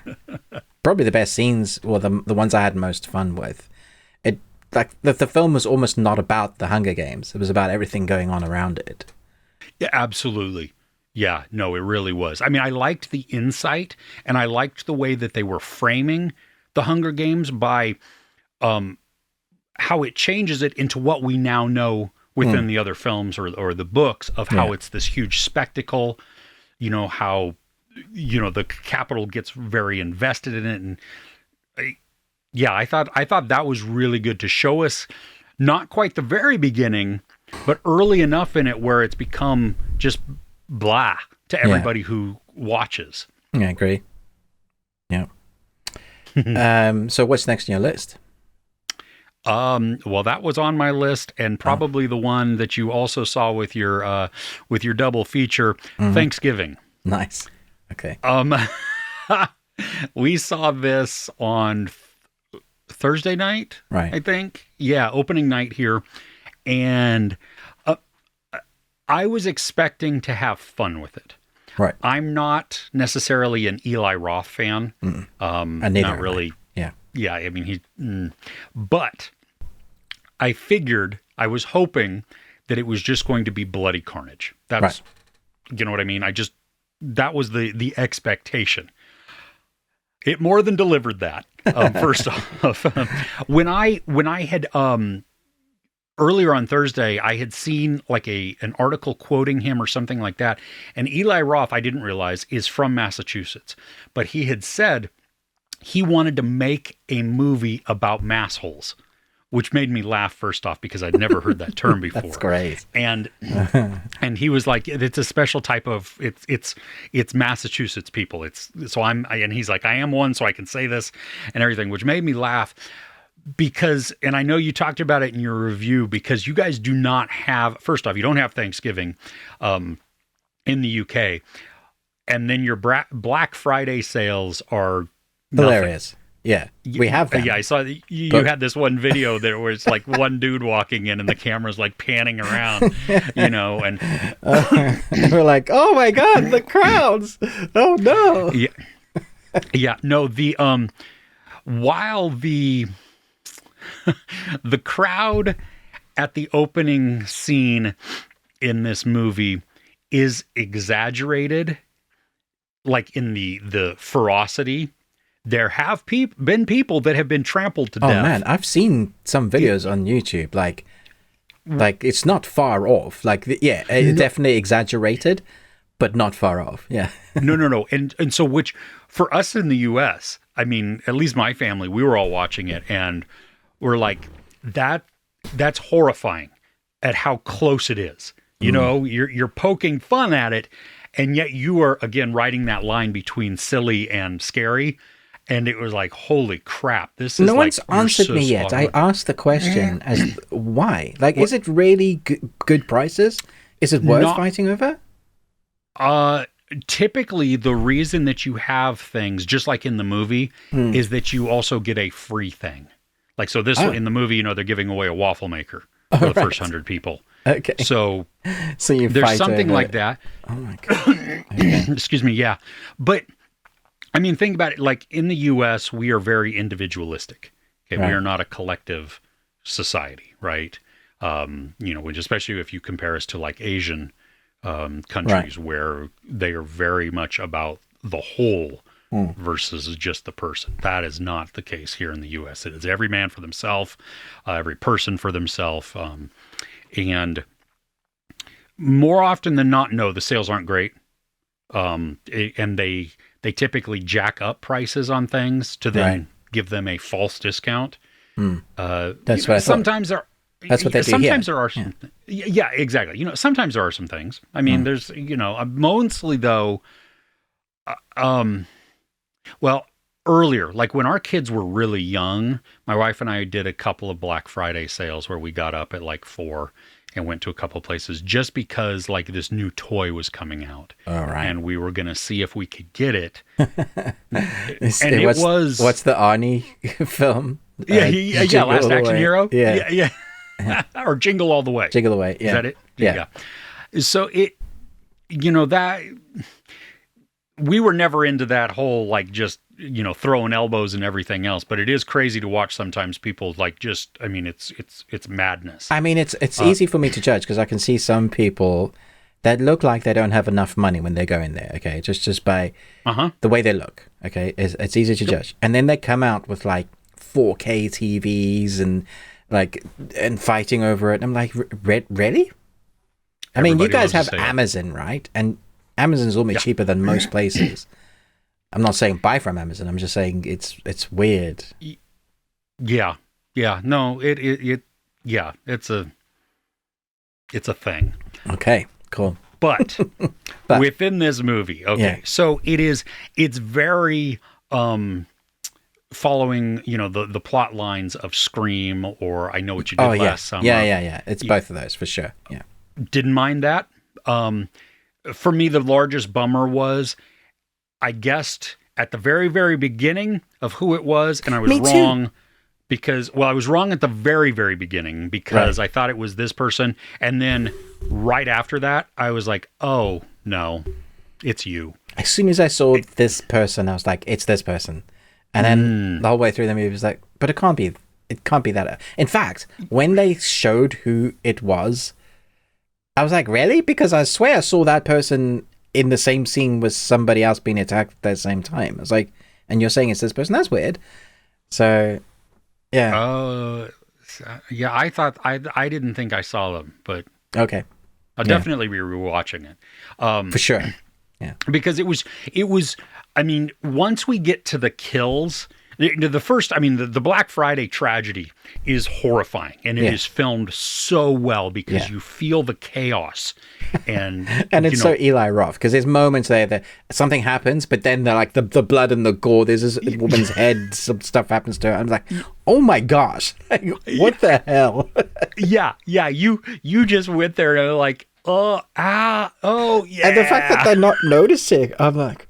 Probably the best scenes, or the ones I had most fun with. It like the film was almost not about the Hunger Games. It was about everything going on around it. Yeah, absolutely. Yeah, no, it really was. I mean, I liked the insight, and I liked the way that they were framing the Hunger Games by how it changes it into what we now know within the other films or the books of how it's this huge spectacle, how, the Capitol gets very invested in it. And I thought that was really good to show us not quite the very beginning, but early enough in it where it's become just blah to everybody who watches. I agree. Yeah. So what's next on your list? Well, that was on my list, and probably the one that you also saw with your double feature, Thanksgiving. Nice. Okay. We saw this on Thursday night, right? I think. Yeah, opening night here, and I was expecting to have fun with it. Right. I'm not necessarily an Eli Roth fan. Not really. Yeah. Yeah. I mean, but I figured, I was hoping that it was just going to be bloody carnage. That's, right. You know what I mean? That was the expectation. It more than delivered that. First off, when I had, earlier on Thursday, I had seen like an article quoting him or something like that. And Eli Roth, I didn't realize, is from Massachusetts. But he had said he wanted to make a movie about massholes, which made me laugh first off because I'd never heard that term before. That's great. And he was like, it's a special type of, it's Massachusetts people. And he's like, I am one, so I can say this and everything, which made me laugh. Because, and I know you talked about it in your review, because you guys do not have, first off, you don't have Thanksgiving in the UK. And then your Black Friday sales are hilarious. Nothing. Yeah, we have them. Yeah, I saw you had this one video there where it's like one dude walking in and the camera's like panning around, and we're like, oh my God, the crowds. Oh no. Yeah. Yeah, no, while the crowd at the opening scene in this movie is exaggerated, like in the ferocity, there have been people that have been trampled to death. Oh man, I've seen some videos on YouTube, like it's not far off. Definitely exaggerated, but not far off. Yeah. No. And so, which for us in the US, I mean, at least my family, we were all watching it and we're like, that's horrifying at how close it is. You're poking fun at it, and yet you are, again, writing that line between silly and scary. And it was like, holy crap, this is no one's answered me yet. I asked the question as why? Like, is it really good prices? Is it worth fighting over? Typically, the reason that you have things, just like in the movie, is that you also get a free thing. Like, so this in the movie, they're giving away a waffle maker for the first 100 people. Okay. So you there's something like that. Oh my God. Okay. Excuse me. Yeah. But I mean, think about it. Like in the US, we are very individualistic. Okay. Right. We are not a collective society, right? Which especially if you compare us to like Asian countries, where they are very much about the whole versus just the person. That is not the case here in the U.S. It is every man for themselves, every person for themselves. And more often than not, no, the sales aren't great. And they typically jack up prices on things to then give them a false discount. That's what sometimes there. That's what they do. Sometimes there are some. Yeah, exactly. Sometimes there are some things. I mean, there's mostly though. Well, earlier, like when our kids were really young, my wife and I did a couple of Black Friday sales where we got up at like 4 and went to a couple of places just because like this new toy was coming out. All right. And we were going to see if we could get it. What's the Arnie film? Yeah, Last Action Hero. Yeah. Or Jingle All the Way. Jingle Away. Yeah. Is that it? Yeah. So it, that we were never into that whole like just throwing elbows and everything else, but it is crazy to watch sometimes people like just. I mean, it's madness. I mean, it's easy for me to judge because I can see some people that look like they don't have enough money when they go in there. Okay, just by the way they look. Okay, it's easy to judge, and then they come out with like 4K TVs and like, and fighting over it. I'm like, really? I mean, you guys have Amazon, right? And Amazon's almost cheaper than most places. I'm not saying buy from Amazon. I'm just saying it's weird. Yeah. No, it's a thing. Okay, cool. But within this movie, so it's very following, the plot lines of Scream or I Know What You Did Last Summer. Yeah. It's both of those for sure. Yeah. Didn't mind that. For me, the largest bummer was I guessed at the very, very beginning of who it was, and I was wrong because, I was wrong at the very, very beginning because I thought it was this person, and then right after that, I was like, oh, no, it's you. As soon as I saw this person, I was like, it's this person. And then the whole way through the movie was like, but it can't be that. In fact, when they showed who it was, I was like, really? Because I swear I saw that person in the same scene with somebody else being attacked at the same time. I was like, and you're saying it's this person? That's weird. So, yeah. Yeah, I thought, I didn't think I saw them, but okay. I'll definitely be rewatching it. For sure. Yeah. Because it was, I mean, once we get to the kills, the first, I mean, the Black Friday tragedy is horrifying, and it is filmed so well because you feel the chaos, and it's so Eli Roth because there's moments there that something happens, but then they're like the blood and the gore. There's this woman's head, some stuff happens to her. I'm like, oh my gosh, like, what the hell? yeah. You just went there and like, oh yeah, and the fact that they're not noticing, I'm like.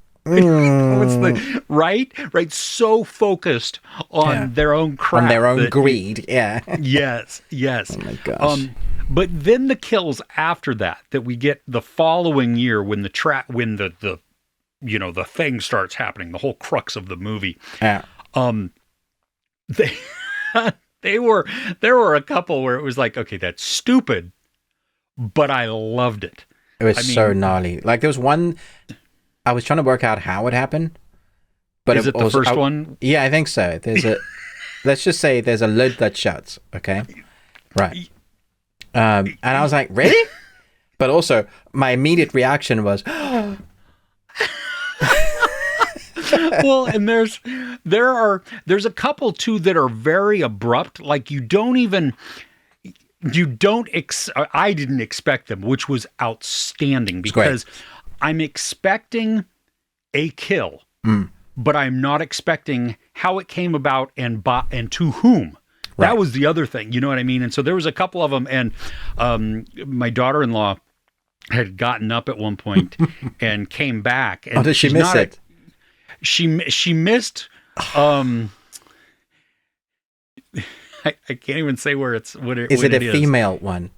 Right, so focused on their own crap, on their own greed. Yes. Oh my gosh. But then the kills after that we get the following year when the thing starts happening, the whole crux of the movie. Yeah. There were a couple where it was like, okay, that's stupid, but I loved it. It was so gnarly. Like there was one. I was trying to work out how it happened, but is it the first one? Yeah, I think so. There's a, let's just say there's a lid that shuts. Okay, right. And I was like, really? But also, my immediate reaction was, well, and there's a couple too that are very abrupt. Like I didn't expect them, which was outstanding because. I'm expecting a kill, but I'm not expecting how it came about and to whom. Right. That was the other thing, you know what I mean? And so there was a couple of them, and my daughter-in-law had gotten up at one point and came back. And did she miss it? She missed. I can't even say where it's. Is it a female one?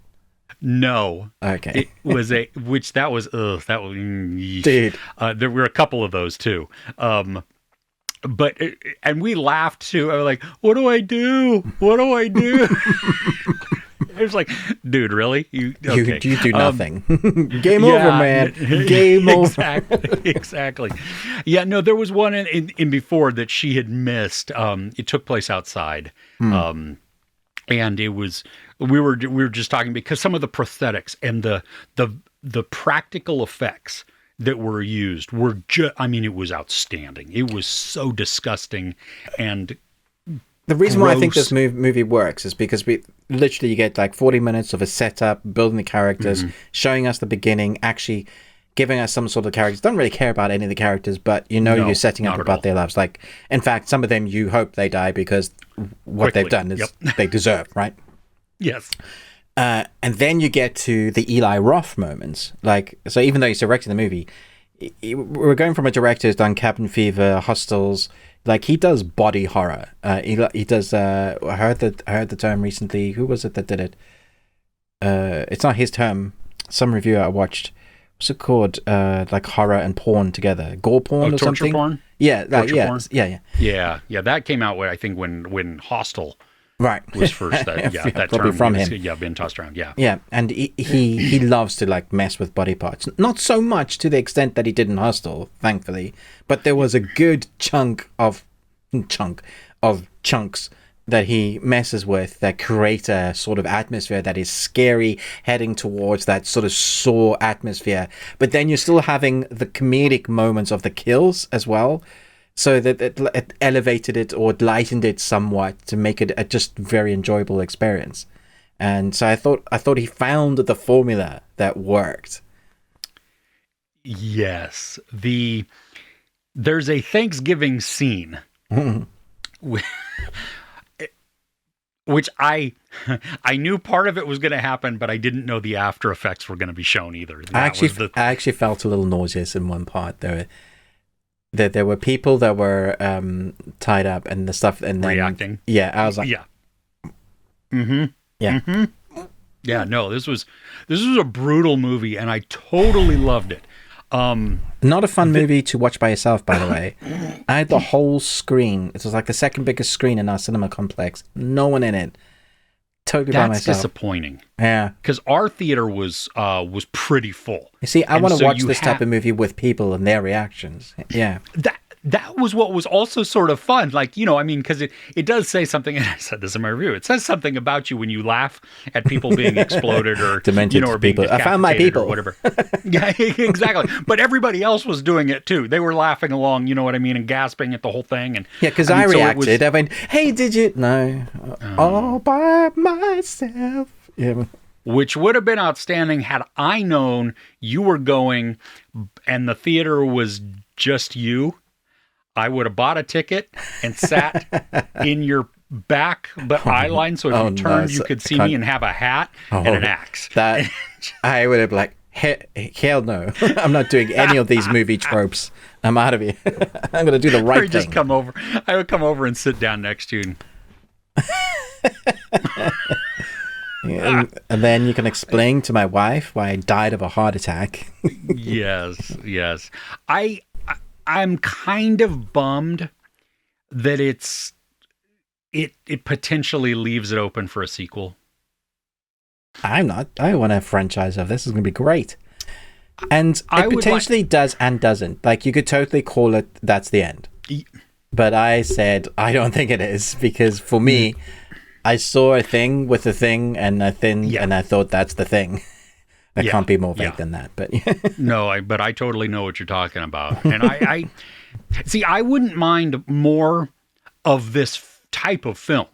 No. Okay. It was dude. There were a couple of those too. And we laughed too. I was like, what do I do? It was like, dude, really? You do nothing. Game over, man. Game over. Exactly. Yeah, no, there was one in before that she had missed. It took place outside. And it was, we were just talking because some of the prosthetics and the practical effects that were used were it was outstanding. It was so disgusting and the reason why I think this movie works is because you get like 40 minutes of a setup, building the characters, showing us the beginning, actually giving us some sort of characters. Don't really care about any of the characters, but you're setting up about their lives. Like, in fact, some of them you hope they die because what they've done is they deserve, right? Yes. And then you get to the Eli Roth moments. Like, so even though he's directing the movie, we're going from a director who's done Cabin Fever, Hostels. Like, he does body horror. He does. I heard the term recently. Who was it that did it? It's not his term. Some reviewer I watched. What's it called? Like horror and porn together. Gore porn or something. Porn? Yeah, porn? Yeah. That came out I think when Hostel. Right. Was first that term from him. Been tossed around. Yeah, and he loves to like mess with body parts. Not so much to the extent that he did in Hostel, thankfully, but there was a good chunk of chunks that he messes with that create a sort of atmosphere that is scary, heading towards that sort of Saw atmosphere. But then you're still having the comedic moments of the kills as well, so that it elevated it or it lightened it somewhat to make it a just very enjoyable experience. And so I thought he found the formula that worked. Yes, there's a Thanksgiving scene. Which I knew part of it was going to happen, but I didn't know the after effects were going to be shown either. I actually felt a little nauseous in one part. There were people that were tied up and the stuff, and then reacting. Yeah, I was like, yeah, yeah, yeah. No, this was a brutal movie, and I totally loved it. Not a fun movie to watch by yourself, by the way. I had the whole screen. It was like the second biggest screen in our cinema complex. No one in it. Totally by myself. That's disappointing. Yeah. Because our theater was pretty full. You see, I want to watch this type of movie with people and their reactions. Yeah. That was what was also sort of fun. Like, I mean, because it does say something, and I said this in my review, it says something about you when you laugh at people being exploded or, demented or being people. I found my people. Or whatever. Yeah, exactly. But everybody else was doing it too. They were laughing along, you know what I mean, and gasping at the whole thing. And yeah, because I reacted. I went, hey, did you? No. All by myself. Yeah. Which would have been outstanding had I known you were going and the theater was just you. I would have bought a ticket and sat in your back eye line, so if you turned, you could see me and have a hat and an axe. That I would have been like, hell no. I'm not doing any of these movie tropes. I'm out of here. I'm going to do the right thing. Just come over. I would come over and sit down next to you. And then you can explain to my wife why I died of a heart attack. Yes. I'm kind of bummed that it potentially leaves it open for a sequel. I'm not. I want a franchise of this. It's going to be great. And it potentially does and doesn't. Like, you could totally call it that's the end. But I said I don't think it is, because for me, I saw a thing with a thing and a thing, and I thought that's the thing. I can't be more vague than that, but no, but I totally know what you're talking about. And I see, I wouldn't mind more of this type of film.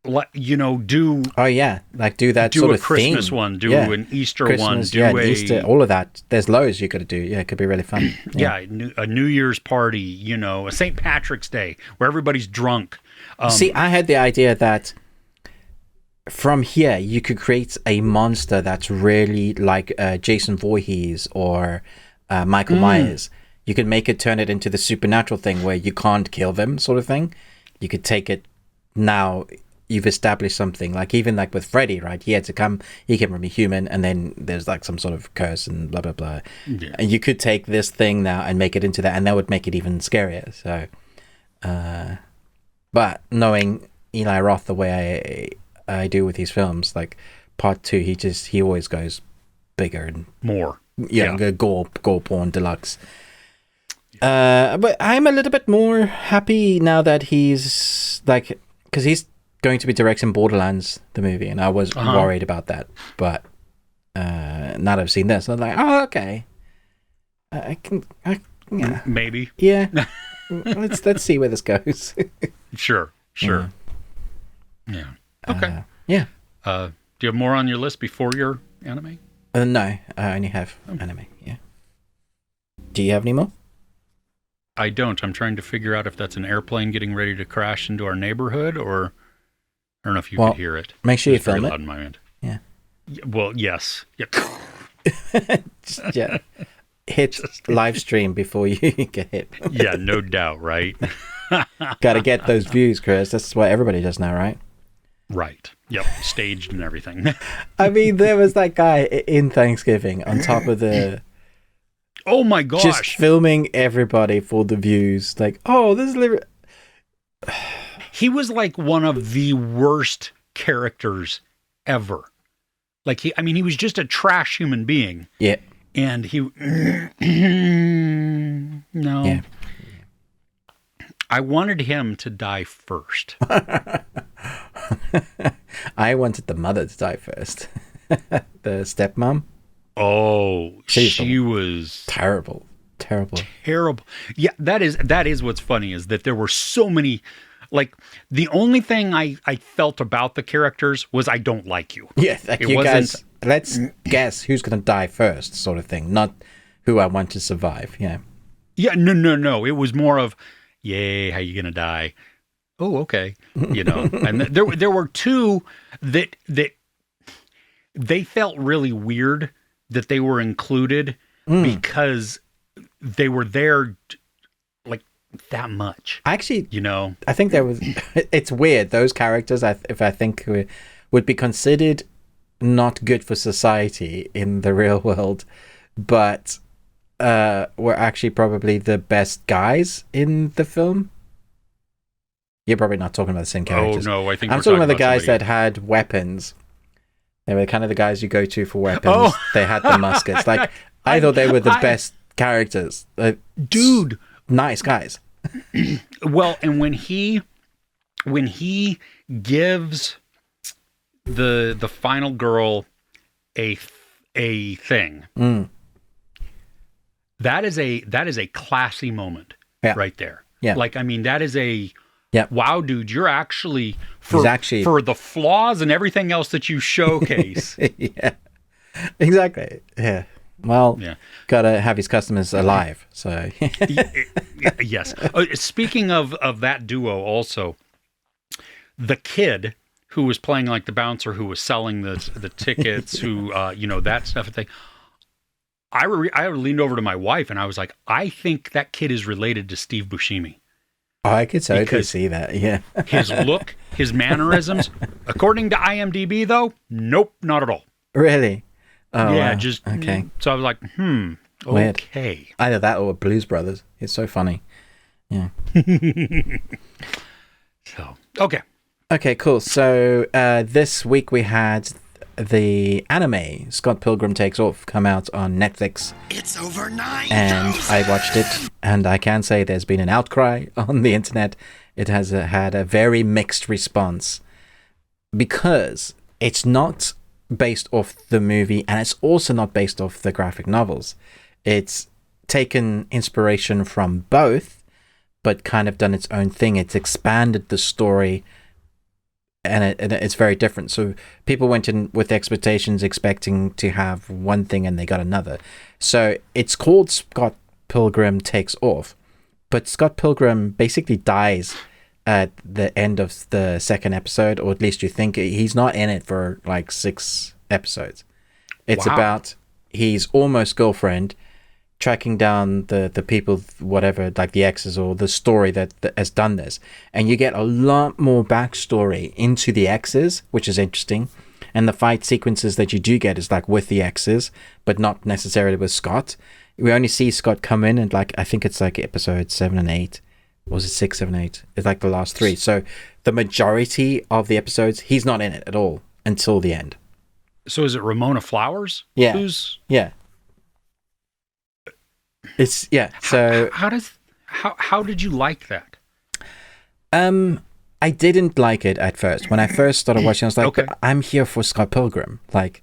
Like, do do that do sort a of Christmas theme. one, do an Easter Christmas, one, do Easter, all of that. There's loads you could do. Yeah, it could be really fun. A New Year's party, a St. Patrick's Day where everybody's drunk. See, I had the idea that from here you could create a monster that's really like Jason Voorhees or Michael Myers. You could turn it into the supernatural thing where you can't kill them, sort of thing. You could take it now. You've established something, like even like with Freddy, right? He came from a human, and then there's like some sort of curse and blah blah blah. Yeah. And you could take this thing now and make it into that, and that would make it even scarier. So, but knowing Eli Roth the way I do with his films, like part 2, he always goes bigger and more. Gore porn deluxe. But I'm a little bit more happy now that he's like, because he's going to be directing Borderlands, the movie, and I was worried about that. But now that I've seen this, I'm like, oh, okay. Maybe. Yeah. let's see where this goes. Sure. Yeah. Okay. Yeah. Do you have more on your list before your anime? No, I only have anime. Yeah. Do you have any more? I don't. I'm trying to figure out if that's an airplane getting ready to crash into our neighborhood, or I don't know if you could hear it. Make sure you film it. Loud in my end. Yeah. Well, yes. Yep. Hit live stream before you get hit. Yeah, no doubt, right? Got to get those views, Chris. That's what everybody does now, right? Right. Yep. Staged and everything. I mean, there was that guy in Thanksgiving on top of the... Oh my gosh. Just filming everybody for the views. Like, oh, this is... He was like one of the worst characters ever. Like, he was just a trash human being. Yeah. And he... No. Yeah. I wanted him to die first. I wanted the mother to die first. The stepmom. Oh, she was terrible. Yeah, that is what's funny, is that there were so many. Like, the only thing I felt about the characters was, I don't like you. Yeah, like, it you wasn't. Guys, let's guess who's going to die first, sort of thing. Not who I want to survive. Yeah. Yeah, no. It was more of, yay, how you gonna die? Oh, okay. And there were two that they felt really weird that they were included because they were there like that much. Actually, I think there was. It's weird. Those characters, if I think, would be considered not good for society in the real world, but were actually probably the best guys in the film. You're probably not talking about the same characters. Oh no, I think I'm talking about the guys that had weapons. They were kind of the guys you go to for weapons. Oh. They had the muskets. Like, I thought they were the best characters. Dude, nice guys. Well, and when he gives the final girl a thing, that is a classy moment, right there. Yeah. Like, I mean, that is a wow, dude, you're actually for the flaws and everything else that you showcase. Yeah, exactly. Yeah. Well, gotta have his customers alive. So yes. Speaking of that duo, also the kid who was playing like the bouncer, who was selling the tickets, who that stuff and thing. I leaned over to my wife and I was like, I think that kid is related to Steve Buscemi. Oh, I could totally see that. Yeah. His look, his mannerisms. According to IMDb, though, nope, not at all. Really? Oh, yeah, wow. just okay. So I was like, Weird. Okay. Either that or Blues Brothers. It's so funny. Yeah. So okay. Okay, cool. So this week we had the anime Scott Pilgrim Takes Off come out on Netflix. It's over 9,000. And I watched it, and I can say there's been an outcry on the internet. It has had a very mixed response because it's not based off the movie, and it's also not based off the graphic novels. It's taken inspiration from both, but kind of done its own thing. It's expanded the story, and it's very different. So people went in with expectations expecting to have one thing, and they got another. So it's called Scott Pilgrim Takes Off, but Scott Pilgrim basically dies at the end of the second episode, or at least you think. He's not in it for like 6 episodes. It's about his almost girlfriend tracking down the people, whatever, like the exes or the story that has done this. And you get a lot more backstory into the exes, which is interesting. And the fight sequences that you do get is like with the exes, but not necessarily with Scott. We only see Scott come in and like, I think it's like episode 7 and 8. Was it 6, 7, 8? It's like the last 3. So the majority of the episodes, he's not in it at all until the end. So is it Ramona Flowers? Yeah. Yeah. It's so how did you like that? I didn't like it at first. When I first started watching, I was like, I'm here for Scott Pilgrim. Like,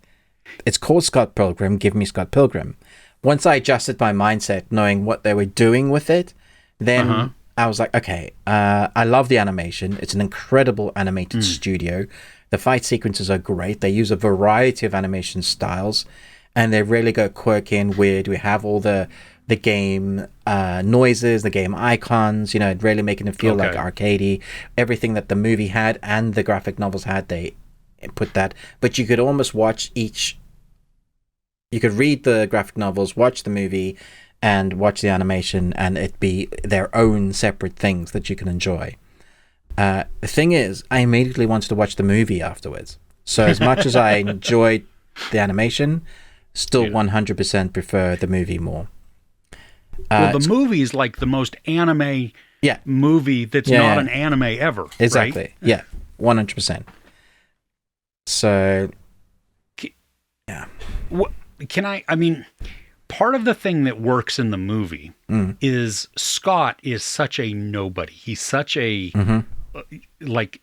it's called Scott Pilgrim, give me Scott Pilgrim. Once I adjusted my mindset, knowing what they were doing with it, then I was like, okay, I love the animation. It's an incredible animated studio. The fight sequences are great. They use a variety of animation styles, and they really go quirky and weird. We have all the game noises, the game icons, really making it feel like arcadey. Everything that the movie had and the graphic novels had, they put that. But you could almost watch each. You could read the graphic novels, watch the movie, and watch the animation, and it be their own separate things that you can enjoy. The thing is, I immediately wanted to watch the movie afterwards. So as much as I enjoyed the animation, still 100% prefer the movie more. Well, the movie is like the most anime movie that's not an anime ever. Exactly. Right? Yeah, 100%. So, What can I mean, part of the thing that works in the movie is Scott is such a nobody. He's such a like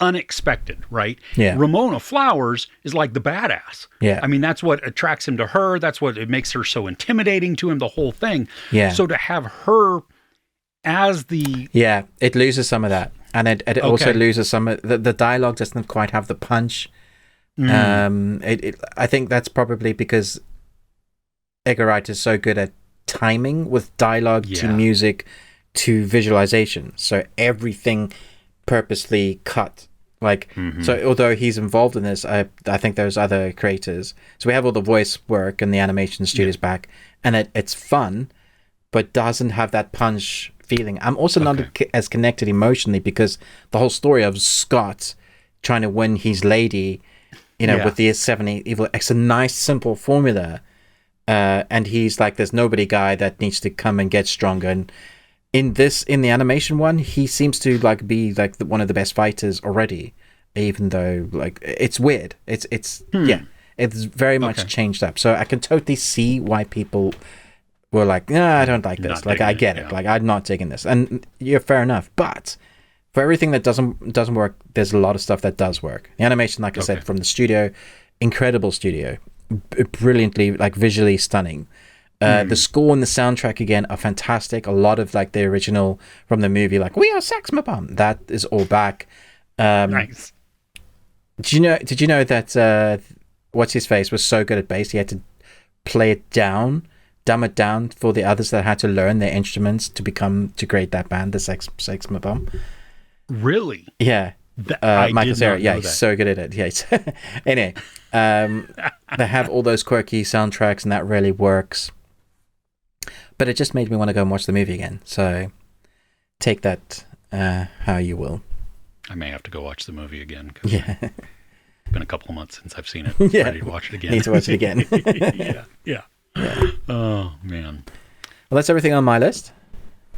unexpected, right? Yeah. Ramona Flowers is like the badass. Yeah. I mean, that's what attracts him to her. That's what it makes her so intimidating to him, the whole thing. Yeah. So to have her as the... Yeah, it loses some of that. And it also loses some of... The dialogue doesn't quite have the punch. I think that's probably because Edgar Wright is so good at timing with dialogue to music to visualization, so everything purposely cut. Like, so although he's involved in this, I think there's other creators. So we have all the voice work and the animation studios back, and it's fun, but doesn't have that punch feeling. I'm also not as connected emotionally because the whole story of Scott trying to win his lady, with the 70 evil, it's a nice simple formula, and he's like this nobody guy that needs to come and get stronger. And in the animation one, he seems to be one of the best fighters already, even though it's weird. It's very much changed up. So I can totally see why people were like, "No, I don't like this." I get it. I'm not digging this, and you're fair enough. But for everything that doesn't work, there's a lot of stuff that does work. The animation, like I said, from the studio, incredible studio, brilliantly visually stunning. The score and the soundtrack again are fantastic. A lot of the original from the movie, "We Are Sex Mabam," that is all back. Nice. Did you know that what's his face was so good at bass he had to play it down, dumb it down for the others that had to learn their instruments to create that band, the Sex Mabam. Really? Yeah. Michael Cera, he's so good at it. Yes. Anyway, they have all those quirky soundtracks, and that really works. But it just made me want to go and watch the movie again. So take that how you will. I may have to go watch the movie again. Yeah. It's been a couple of months since I've seen it. I'm ready to watch it again. Need to watch it again. Yeah. Oh, man. Well, that's everything on my list.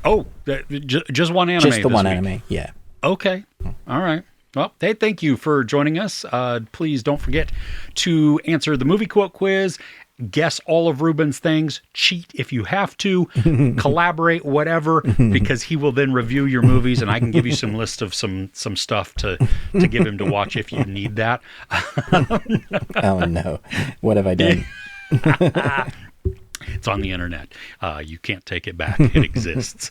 Oh, just one anime. Just the one anime, yeah. Okay. All right. Well, hey, thank you for joining us. Please don't forget to answer the movie quote quiz, guess all of Ruben's things, cheat if you have to, collaborate, whatever, because he will then review your movies, and I can give you some list of some stuff to give him to watch if you need that. Oh, no. What have I done? It's on the internet. You can't take it back. It exists.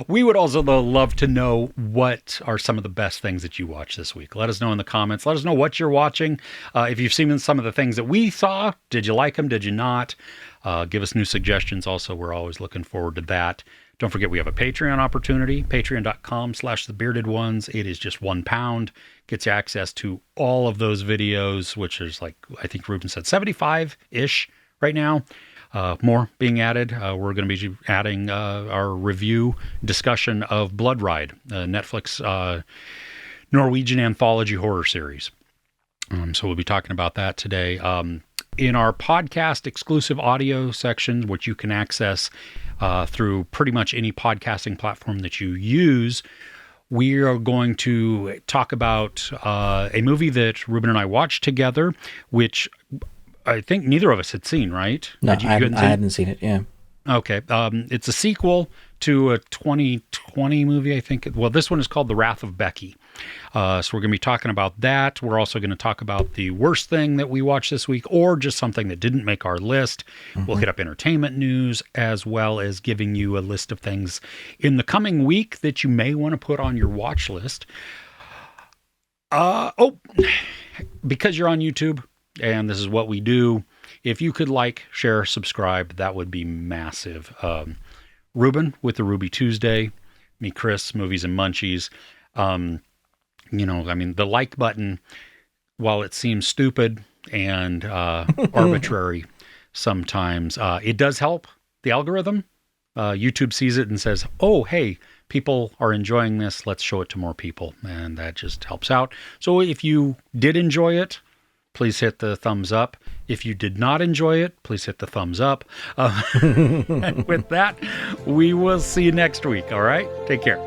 We would also love to know what are some of the best things that you watched this week. Let us know in the comments. Let us know what you're watching. If you've seen some of the things that we saw, did you like them? Did you not? Give us new suggestions. Also, we're always looking forward to that. Don't forget, we have a Patreon opportunity, patreon.com/thebeardedones. It is just £1. Gets you access to all of those videos, which is I think Ruben said 75-ish right now. More being added. We're going to be adding our review discussion of Blood Ride, Netflix Norwegian anthology horror series. So we'll be talking about that today. In our podcast exclusive audio section, which you can access through pretty much any podcasting platform that you use, we are going to talk about a movie that Ruben and I watched together, which I think neither of us had seen, right? No, I hadn't seen it, yeah. Okay. It's a sequel to a 2020 movie, I think. Well, this one is called The Wrath of Becky. So we're going to be talking about that. We're also going to talk about the worst thing that we watched this week, or just something that didn't make our list. We'll hit up entertainment news, as well as giving you a list of things in the coming week that you may want to put on your watch list. Because you're on YouTube, and this is what we do, if you could share, subscribe, that would be massive. Ruben with the Ruby Tuesday, me, Chris, Movies and Munchies. The like button, while it seems stupid and arbitrary sometimes, it does help the algorithm. YouTube sees it and says, oh, hey, people are enjoying this. Let's show it to more people. And that just helps out. So if you did enjoy it, please hit the thumbs up. If you did not enjoy it, please hit the thumbs up. And with that, we will see you next week. All right? Take care.